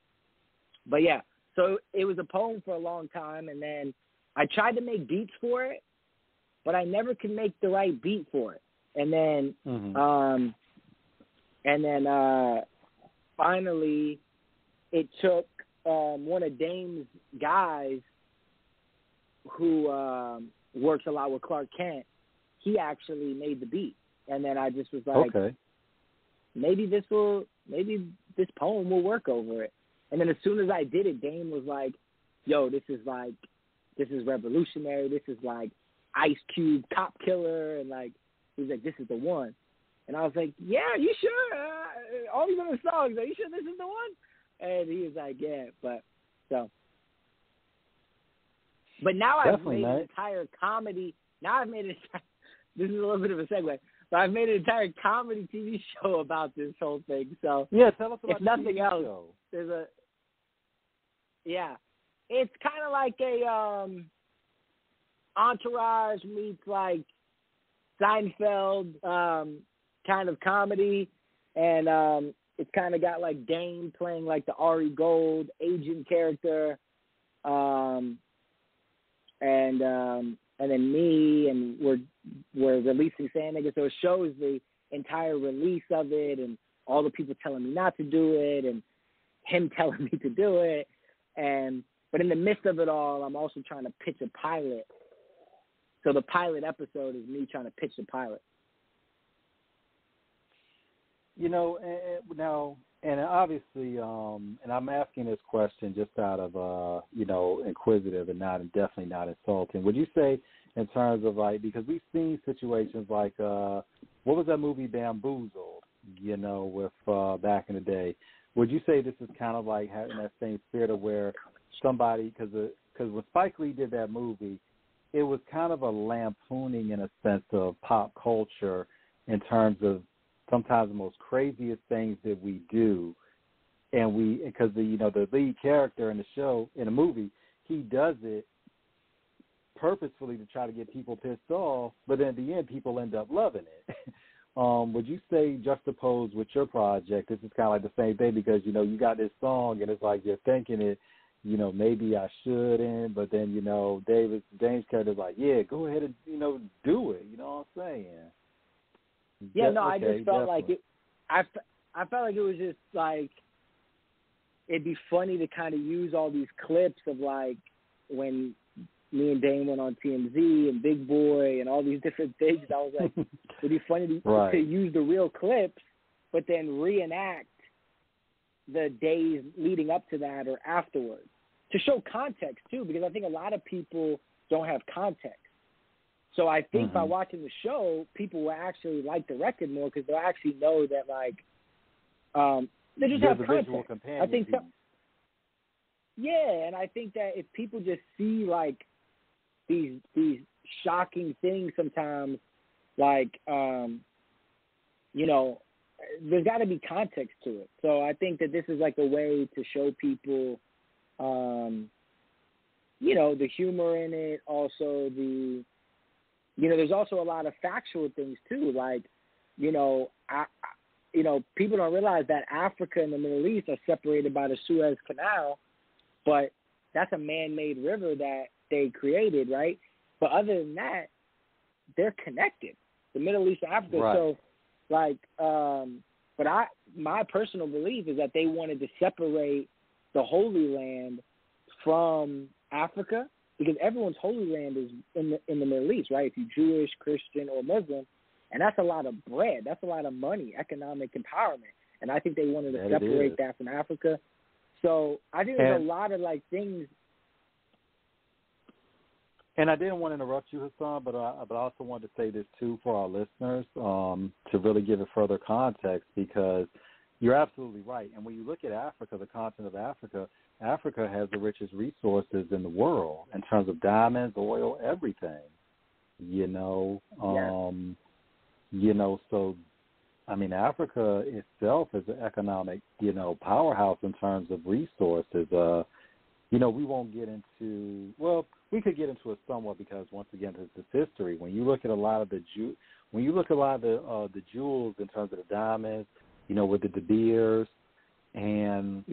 But yeah. So it was a poem for a long time, and then I tried to make beats for it, but I never could make the right beat for it. And then, finally, it took one of Dame's guys who works a lot with Clark Kent. He actually made the beat, and then I just was like, maybe this poem will work over it. And then as soon as I did it, Dame was like, yo, this is revolutionary. This is like Ice Cube, Cop Killer. And like, he's like, this is the one. And I was like, yeah, you sure? All these other songs, are you sure this is the one? And he was like, yeah. But now I've made an entire comedy. Now I've made it. This is a little bit of a segue. But I've made an entire comedy TV show about this whole thing. So yeah, tell us about if nothing the TV else, show. It's kind of like a Entourage meets like Seinfeld kind of comedy, and it's kind of got like Dame playing like the Ari Gold agent character, and then me, and we're releasing Sand Nigga, so it shows the entire release of it, and all the people telling me not to do it, and him telling me to do it, but in the midst of it all, I'm also trying to pitch a pilot. So the pilot episode is me trying to pitch the pilot. You know, and obviously, and I'm asking this question just out of, inquisitive and definitely not insulting. Would you say in terms of like, because we've seen situations like, what was that movie Bamboozled, with back in the day? Would you say this is kind of like having that same spirit of where somebody, because when Spike Lee did that movie, it was kind of a lampooning in a sense of pop culture in terms of sometimes the most craziest things that we do, and because the lead character in the show, in the movie, he does it purposefully to try to get people pissed off, but in the end, people end up loving it. Would you say, juxtaposed with your project, this is kind of like the same thing because, you got this song and it's like you're thinking it, maybe I shouldn't, but then, Dame's character's like, yeah, go ahead and, do it. You know what I'm saying? Yeah, no, I just felt like it. I felt like it was just like, it'd be funny to kind of use all these clips of like when me and Dame went on TMZ and Big Boy and all these different things. I was like, it'd be funny to use the real clips, but then reenact the days leading up to that or afterwards to show context too, because I think a lot of people don't have context. So I think by watching the show, people will actually like the record more because they'll actually know that like they just there's have a content. visual companion. I think yeah, and I think that if people just see like these shocking things sometimes, like you know, there's got to be context to it. So I think that this is like a way to show people, you know, the humor in it. Also there's also a lot of factual things too. Like, you know, people don't realize that Africa and the Middle East are separated by the Suez Canal, but that's a man-made river that they created, right? But other than that, they're connected, the Middle East and Africa. Right. So, like, but my personal belief is that they wanted to separate the Holy Land from Africa, because everyone's Holy Land is in the Middle East, right? If you're Jewish, Christian, or Muslim, and that's a lot of bread, that's a lot of money, economic empowerment, and I think they wanted to separate that from Africa. So I think there's a lot of like things. And I didn't want to interrupt you, Hassan, but I also wanted to say this too for our listeners, to really give it further context, because you're absolutely right. And when you look at Africa, the continent of Africa, Africa has the richest resources in the world in terms of diamonds, oil, everything. You know, you know, so I mean, Africa itself is an economic, you know, powerhouse in terms of resources. You know, we won't get into, well, we could get into it somewhat because once again, it's history. When you look at a lot of the jewels in terms of the diamonds, you know, with the De Beers and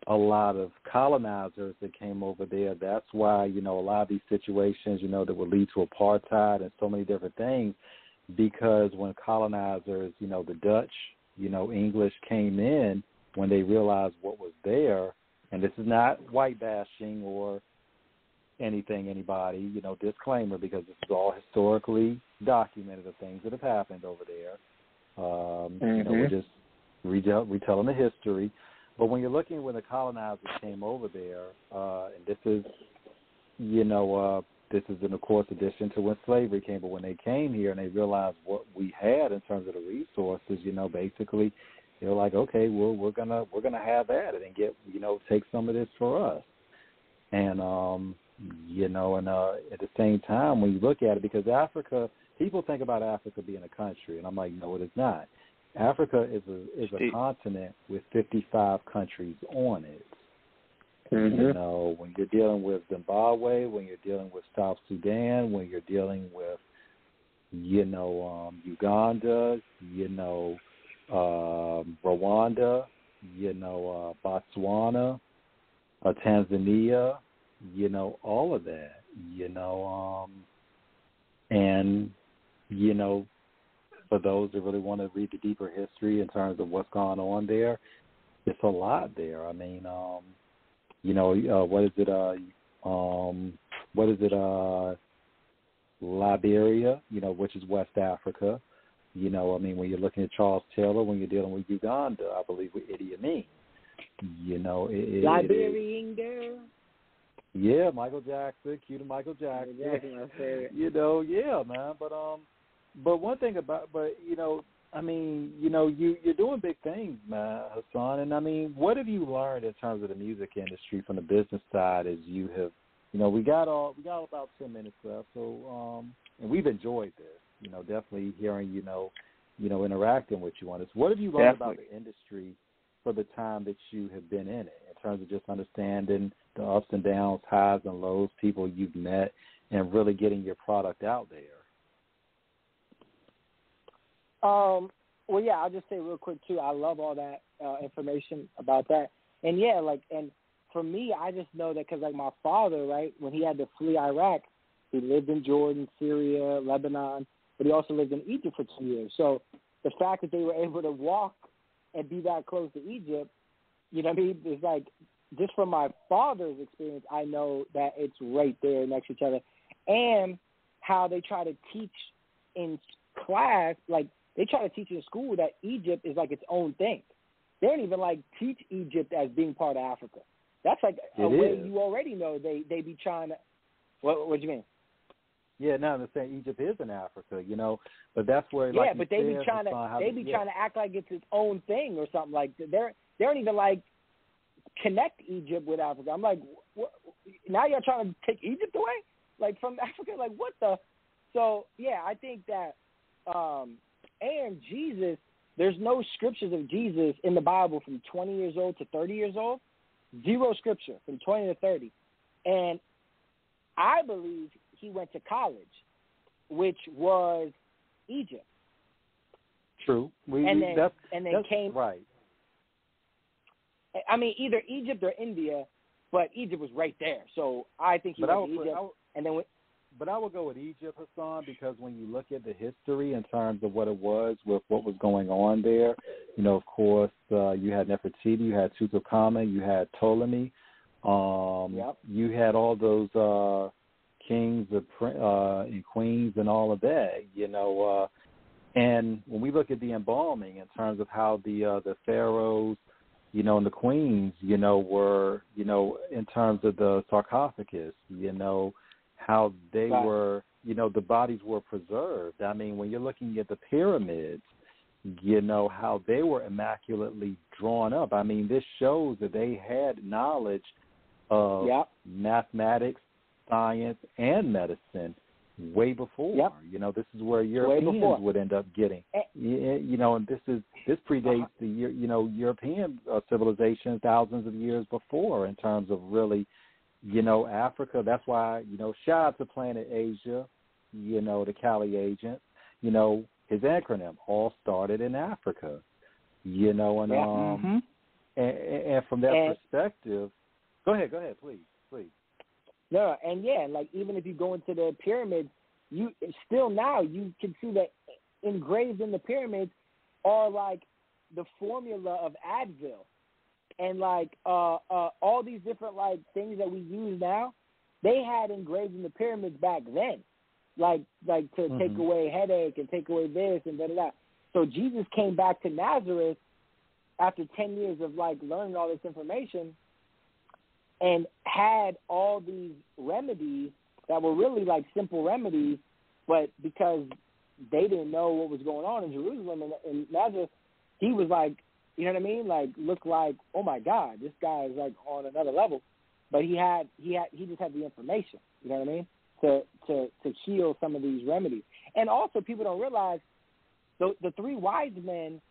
a lot of colonizers that came over there. That's why, you know, a lot of these situations, you know, that would lead to apartheid and so many different things, because when colonizers, you know, the Dutch, you know, English came in, when they realized what was there, and this is not white bashing or anybody, you know, disclaimer, because this is all historically documented of things that have happened over there. You know, we're just retelling the history. But when you're looking when the colonizers came over there, and this is, you know, this is in, of course, addition to when slavery came, but when they came here and they realized what we had in terms of the resources, you know, basically they're like, okay, well, we're gonna have at it and get, you know, take some of this for us. And you know, and at the same time, when you look at it, because Africa, people think about Africa being a country, and I'm like, no, it is not. Africa is a continent with 55 countries on it. You know, when you're dealing with Zimbabwe, when you're dealing with South Sudan, when you're dealing with, you know, Uganda, you know, Rwanda, you know, Botswana, Tanzania, you know, all of that, you know, and, you know, for those that really want to read the deeper history in terms of what's gone on there, it's a lot there. I mean, you know, Liberia, you know, which is West Africa. You know, I mean, when you're looking at Charles Taylor, when you're dealing with Uganda, I believe with Idi Amin. You know, Liberian girl. Yeah, Michael Jackson, cue to Michael Jackson. My favorite. You know, yeah, man. But one thing about, you know, I mean, you know, you're doing big things, man, Hassan. And I mean, what have you learned in terms of the music industry from the business side as you have, you know, we got about 10 minutes left, so and we've enjoyed this. You know, definitely hearing, you know, interacting with you on this. What have you learned about the industry for the time that you have been in it, in terms of just understanding the ups and downs, highs and lows, people you've met, and really getting your product out there? Well, yeah, I'll just say real quick, too, I love all that information about that. And, yeah, like, and for me, I just know that because, like, my father, right, when he had to flee Iraq, he lived in Jordan, Syria, Lebanon, but he also lived in Egypt for 2 years. So the fact that they were able to walk and be that close to Egypt, you know what I mean? It's like, just from my father's experience, I know that it's right there next to each other. And how they try to teach in class, like, they try to teach in school that Egypt is like its own thing. They don't even like teach Egypt as being part of Africa. That's like a way you already know they be trying to. What do you mean? Yeah, no, I'm saying Egypt is in Africa, you know, but that's where. Yeah, like but they be trying to act like it's its own thing or something like that. don't even like connect Egypt with Africa. I'm like, what? Now y'all trying to take Egypt away, like from Africa? Like what the? So yeah, I think that, and Jesus, there's no scriptures of Jesus in the Bible from 20 years old to 30 years old. Zero scripture from 20 to 30, and I believe he went to college, which was Egypt. True. And then came right. I mean, either Egypt or India, but Egypt was right there. So I think he went to Egypt. But I would go with Egypt, Hassan, because when you look at the history in terms of what it was with what was going on there, you know, of course, you had Nefertiti, you had Tutankhamun, you had Ptolemy, you had all those kings and queens and all of that, you know. And when we look at the embalming in terms of how the pharaohs, you know, and the queens, you know, were, you know, in terms of the sarcophagus, you know, how they were, you know, the bodies were preserved. I mean, when you're looking at the pyramids, you know, how they were immaculately drawn up. I mean, this shows that they had knowledge of mathematics, science, and medicine way before. You know, this is where Europeans would end up getting. You know, and this predates the European civilization thousands of years before in terms of really, you know, Africa. That's why, you know, shout out to Planet Asia, you know, the Cali agent, you know, his acronym all started in Africa, you know, and and from that perspective, go ahead, please. No, and like even if you go into the pyramids, you still now you can see that engraved in the pyramids are like the formula of Advil. And like all these different like things that we use now, they had engraved in the pyramids back then, like to take away headache and take away this and da da da. So Jesus came back to Nazareth after 10 years of like learning all this information, and had all these remedies that were really like simple remedies, but because they didn't know what was going on in Jerusalem and Nazareth, he was like, you know what I mean? Like, look like, oh my God, this guy is like on another level. But he just had the information, you know what I mean? To heal some of these remedies. And also people don't realize the three wise men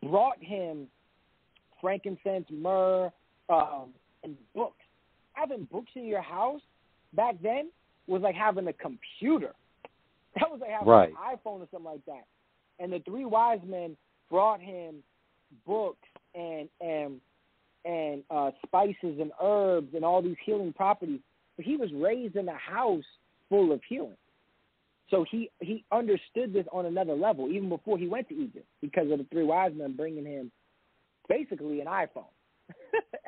brought him frankincense, myrrh, and books. Having books in your house back then was like having a computer. That was like having an iPhone or something like that. And the three wise men brought him books and spices and herbs and all these healing properties. But he was raised in a house full of healing. So he understood this on another level, even before he went to Egypt, because of the three wise men bringing him basically an iPhone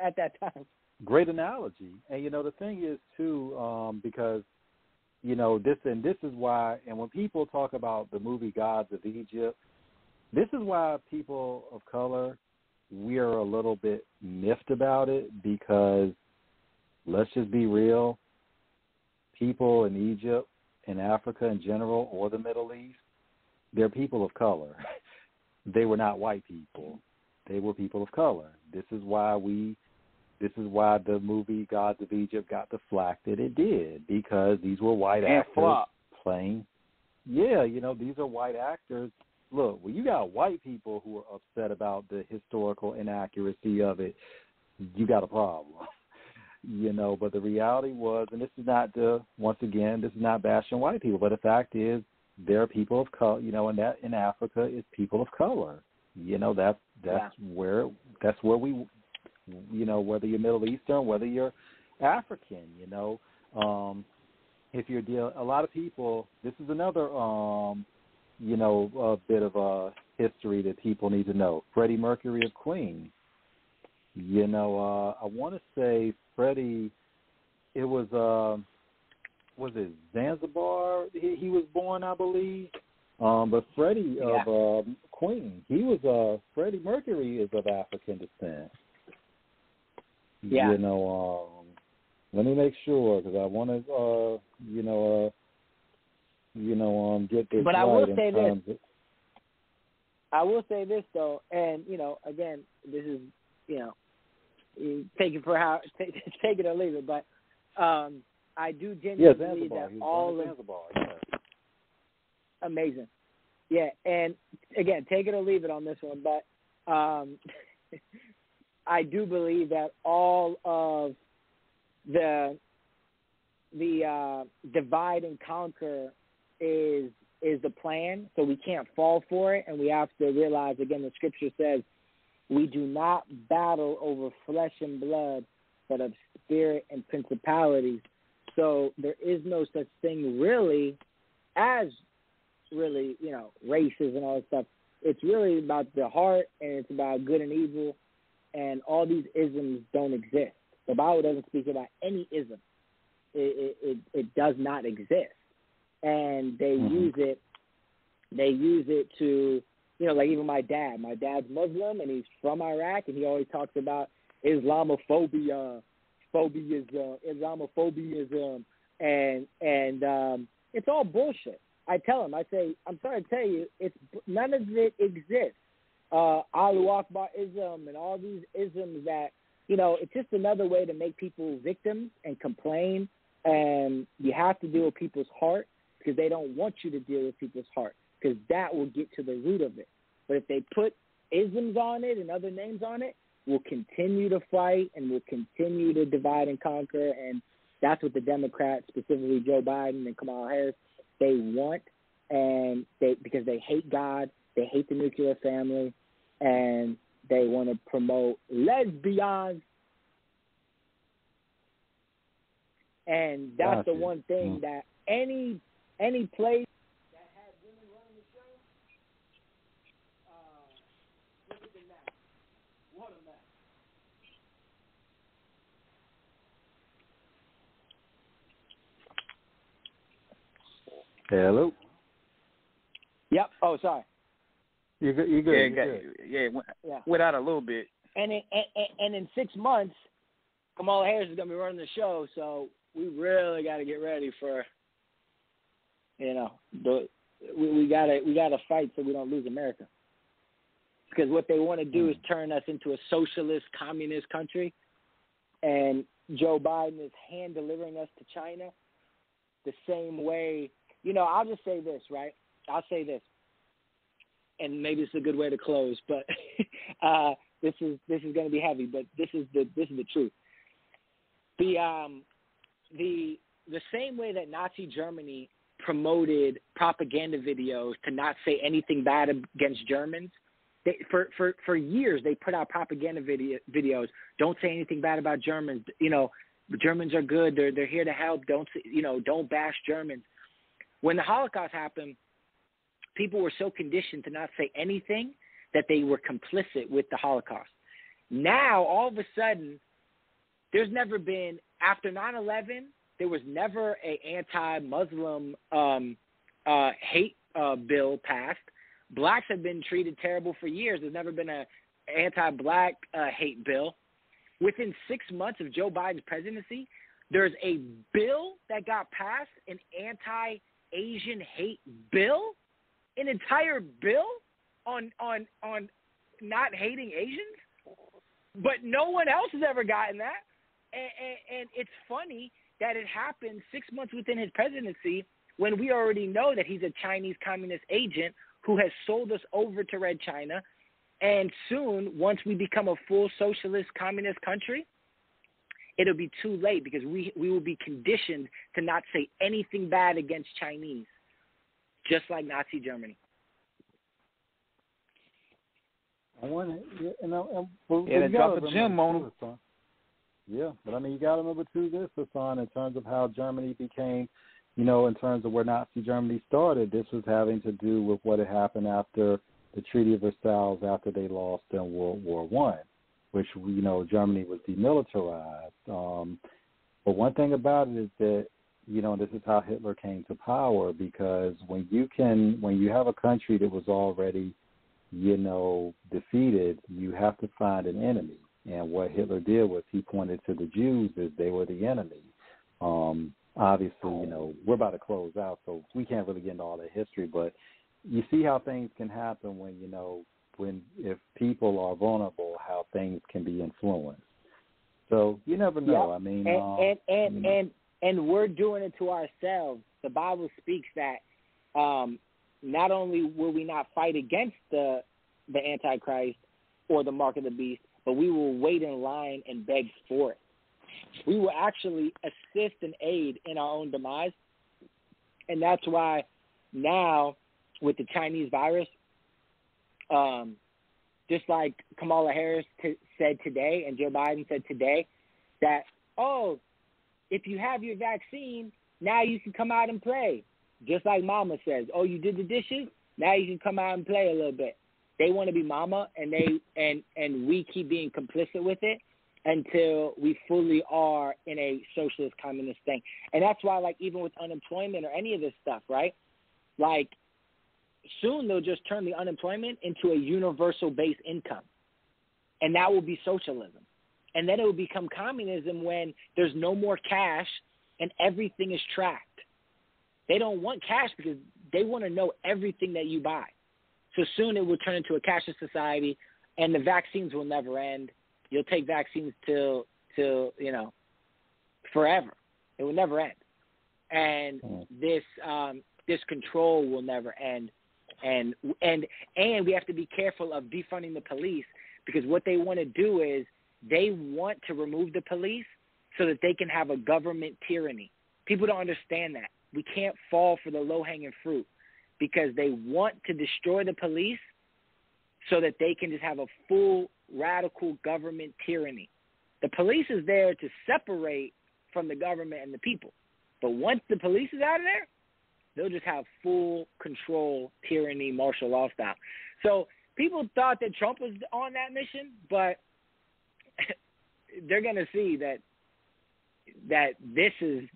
at that time. Great analogy. And, you know, the thing is, too, because, you know, this is why, and when people talk about the movie Gods of Egypt, this is why people of color, we are a little bit miffed about it, because let's just be real, people in Egypt, in Africa in general, or the Middle East, they're people of color. They were not white people. They were people of color. This is why the movie Gods of Egypt got the flack that it did, because these were white actors playing. Yeah, you know, these are white actors. Look, when you got white people who are upset about the historical inaccuracy of it, you got a problem. You know, but the reality was, and this is not once again, this is not bashing white people, but the fact is, there are people of color, you know, and that in Africa is people of color. You know, that's where we, you know, whether you're Middle Eastern, whether you're African, you know, if you're a lot of people, this is another, you know, a bit of a history that people need to know. Freddie Mercury of Queen. You know, I want to say Freddie, it was it Zanzibar he was born, I believe. But Freddie of Queen, Freddie Mercury is of African descent. Yeah. You know, let me make sure, because I want to, get this but right. I will say this. I will say this though, and you know, again, this is take it for how take it or leave it. But I do genuinely believe that all of amazing. Yeah, and again, take it or leave it on this one, but I do believe that all of the divide and conquer is the plan, so we can't fall for it, and we have to realize, again, the scripture says, we do not battle over flesh and blood, but of spirit and principalities. So there is no such thing really as races and all that stuff. It's really about the heart, and it's about good and evil, and all these isms don't exist. The Bible doesn't speak about any ism. It does not exist. And they use it to, like even my dad's Muslim, and he's from Iraq, and he always talks about Islamophobia, and it's all bullshit. I tell him, I say, I'm sorry to tell you, none of it exists. Allahu Akbar ism and all these isms that, it's just another way to make people victims and complain. And you have to deal with people's heart because they don't want you to deal with people's heart, because that will get to the root of it. But if they put isms on it and other names on it, we'll continue to fight and we'll continue to divide and conquer. And that's what the Democrats, specifically Joe Biden and Kamala Harris, they want, and because they hate God, they hate the nuclear family, and they want to promote lesbians. And that's the one thing that any place that has women running the show, look at the map. What a mess. Hello. Yep. Oh, sorry. You're good. Yeah, went out a little bit. And in 6 months, Kamala Harris is going to be running the show, so we really got to get ready for, we got to fight so we don't lose America. Because what they want to do is turn us into a socialist, communist country, and Joe Biden is hand-delivering us to China the same way. I'll just say this, right? I'll say this, and maybe it's a good way to close, but this is going to be heavy, but this is the truth. The same way that Nazi Germany promoted propaganda videos to not say anything bad against Germans, for years they put out propaganda videos. Don't say anything bad about Germans. Germans are good. They're here to help. Don't bash Germans. When the Holocaust happened, people were so conditioned to not say anything that they were complicit with the Holocaust. Now, all of a sudden, there's never been, after 9/11, there was never an anti-Muslim hate bill passed. Blacks have been treated terrible for years. There's never been an anti-black hate bill. Within 6 months of Joe Biden's presidency, there's a bill that got passed, an anti-Asian hate bill, an entire bill on not hating Asians. But no one else has ever gotten that. And it's funny that it happened 6 months within his presidency when we already know that he's a Chinese communist agent who has sold us over to Red China. And soon, once we become a full socialist communist country, it'll be too late because we will be conditioned to not say anything bad against Chinese, just like Nazi Germany. Drop a gem on him. Yeah, but you got to remember too this, Hassan, in terms of how Germany became, in terms of where Nazi Germany started. This was having to do with what had happened after the Treaty of Versailles, after they lost in World War I, which Germany was demilitarized. But one thing about it is that this is how Hitler came to power, because when you have a country that was already defeated, you have to find an enemy. And what Hitler did was he pointed to the Jews as they were the enemy. Obviously, we're about to close out, so we can't really get into all that history, but you see how things can happen when, if people are vulnerable, how things can be influenced. So you never know. Yep. I mean, and we're doing it to ourselves. The Bible speaks that not only will we not fight against the Antichrist or the mark of the beast, but we will wait in line and beg for it. We will actually assist and aid in our own demise. And that's why now with the Chinese virus, just like Kamala Harris said today and Joe Biden said today, that, if you have your vaccine, now you can come out and play. Just like Mama says, you did the dishes, now you can come out and play a little bit. They want to be Mama, and we keep being complicit with it until we fully are in a socialist communist thing. And that's why, like, even with unemployment or any of this stuff, right? Like, soon they'll just turn the unemployment into a universal base income. And that will be socialism. And then it will become communism when there's no more cash and everything is tracked. They don't want cash because they want to know everything that you buy. So soon it will turn into a cashless society, and the vaccines will never end. You'll take vaccines till forever. It will never end. And this control will never end. And we have to be careful of defunding the police, because what they want to do is they want to remove the police so that they can have a government tyranny. People don't understand that. We can't fall for the low-hanging fruit, because they want to destroy the police so that they can just have a full radical government tyranny. The police is there to separate from the government and the people. But once the police is out of there, they'll just have full control, tyranny, martial law style. So people thought that Trump was on that mission, but they're going to see that this is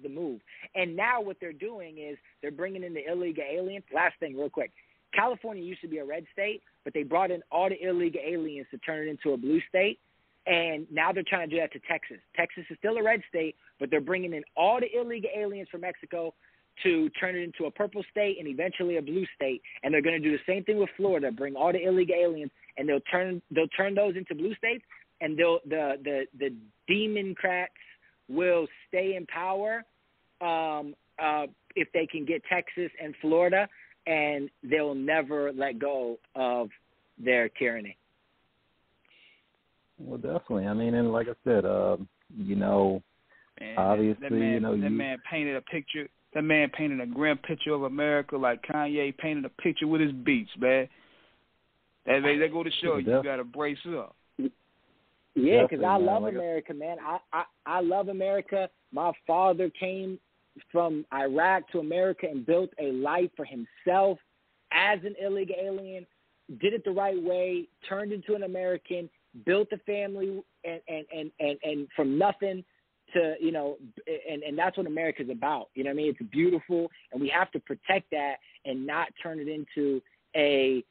the move. And now what they're doing is they're bringing in the illegal aliens. Last thing, real quick. California used to be a red state, but they brought in all the illegal aliens to turn it into a blue state. And now they're trying to do that to Texas. Texas is still a red state, but they're bringing in all the illegal aliens from Mexico to turn it into a purple state and eventually a blue state. And they're going to do the same thing with Florida, bring all the illegal aliens, and they'll turn those into blue states, and the Democrats will stay in power if they can get Texas and Florida, and they'll never let go of their tyranny. Well, definitely. I mean, and like I said, obviously, that man painted a picture. That man painted a grim picture of America like Kanye painted a picture with his beats, man. They go to show you got to brace up. Yeah, because I love America, man. I love America. My father came from Iraq to America and built a life for himself as an illegal alien, did it the right way, turned into an American, built a family, and from nothing to, and that's what America's about. You know what I mean? It's beautiful, and we have to protect that and not turn it into a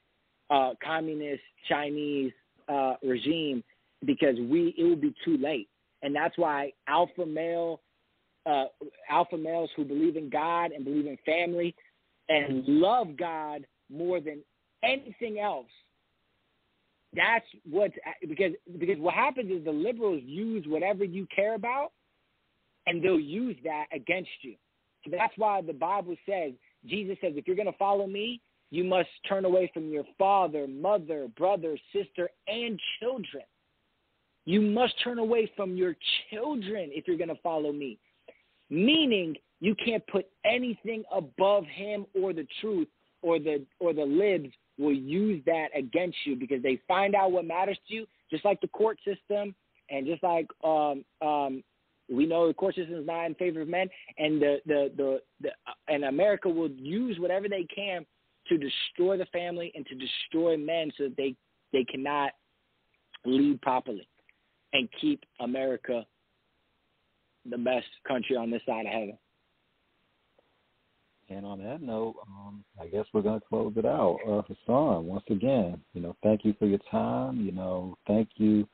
communist Chinese regime, because it will be too late. And that's why alpha males who believe in God and believe in family and love God more than anything else, that's what, because what happens is the liberals use whatever you care about, and they'll use that against you. So that's why the Bible says, Jesus says, if you're going to follow me, you must turn away from your father, mother, brother, sister, and children. You must turn away from your children if you're going to follow me. Meaning you can't put anything above him or the truth, or the libs will use that against you, because they find out what matters to you, just like the court system, and just like we know the court system is not in favor of men, and and America will use whatever they can to destroy the family and to destroy men so that they cannot lead properly and keep America the best country on this side of heaven. And on that note, I guess we're going to close it out. Hassan, once again, thank you for your time. Thank you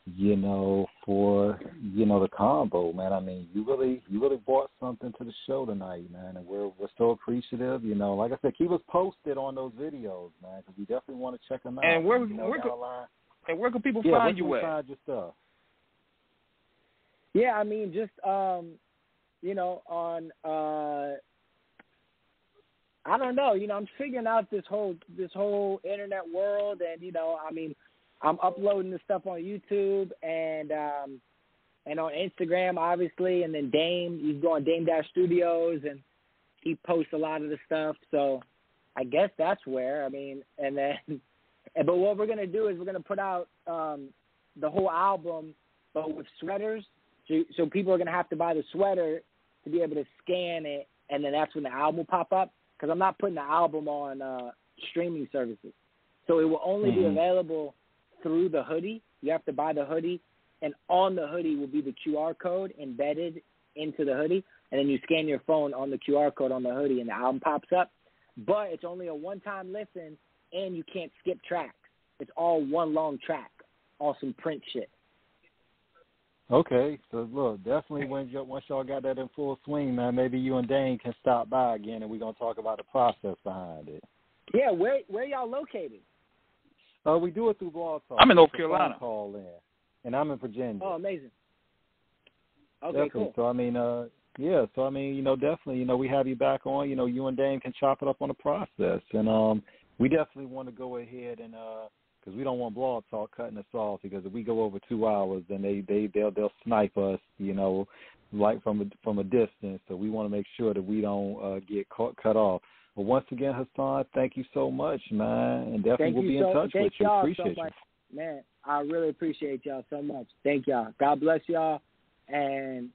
you know, for, you know, the combo, man. I mean, you really brought something to the show tonight, man, and we're so appreciative. You know, like I said, keep us posted on those videos, man, because we definitely want to check them out. And where can people find you at? Find your stuff? Yeah, I mean, just you know, on I don't know, you know, I'm figuring out this whole internet world, and you know, I mean, I'm uploading the stuff on YouTube and on Instagram, obviously, and then Dame, he's going Dame Dash Studios, and he posts a lot of the stuff. So I guess that's where. I mean, and then, but what we're gonna do is we're gonna put out the whole album, but with sweaters. So people are gonna have to buy the sweater to be able to scan it, and then that's when the album will pop up. Because I'm not putting the album on streaming services, so it will only be available through the hoodie. You have to buy the hoodie, and on the hoodie will be the QR code embedded into the hoodie, and then you scan your phone on the QR code on the hoodie, and the album pops up. But it's only a one-time listen, and you can't skip tracks. It's all one long track, all some print shit. Okay, so look, definitely once y'all got that in full swing, man, maybe you and Dane can stop by again, and we're gonna talk about the process behind it. Yeah, where y'all located? We do it through Blog Talk. I'm in North Carolina. Call in, and I'm in Virginia. Oh, amazing. Okay, definitely. cool. So I mean, yeah. So I mean, you know, definitely, you know, we have you back on. You know, you and Dane can chop it up on the process, and we definitely want to go ahead and because we don't want Blog Talk cutting us off, because if we go over 2 hours, then they'll snipe us, you know, like from a distance. So we want to make sure that we don't get cut off. But once again, Hassan, thank you so much, man, and definitely we'll be in touch with you. Appreciate you, man. I really appreciate y'all so much. Thank y'all. God bless y'all, and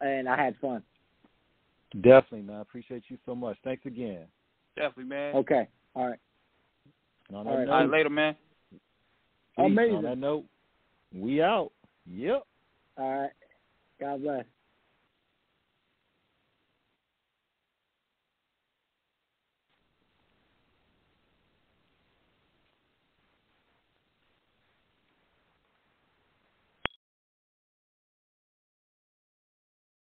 I had fun. Definitely, man. I appreciate you so much. Thanks again. Definitely, man. Okay. All right. All right, later, man. Amazing. On that note, we out. Yep. All right. God bless.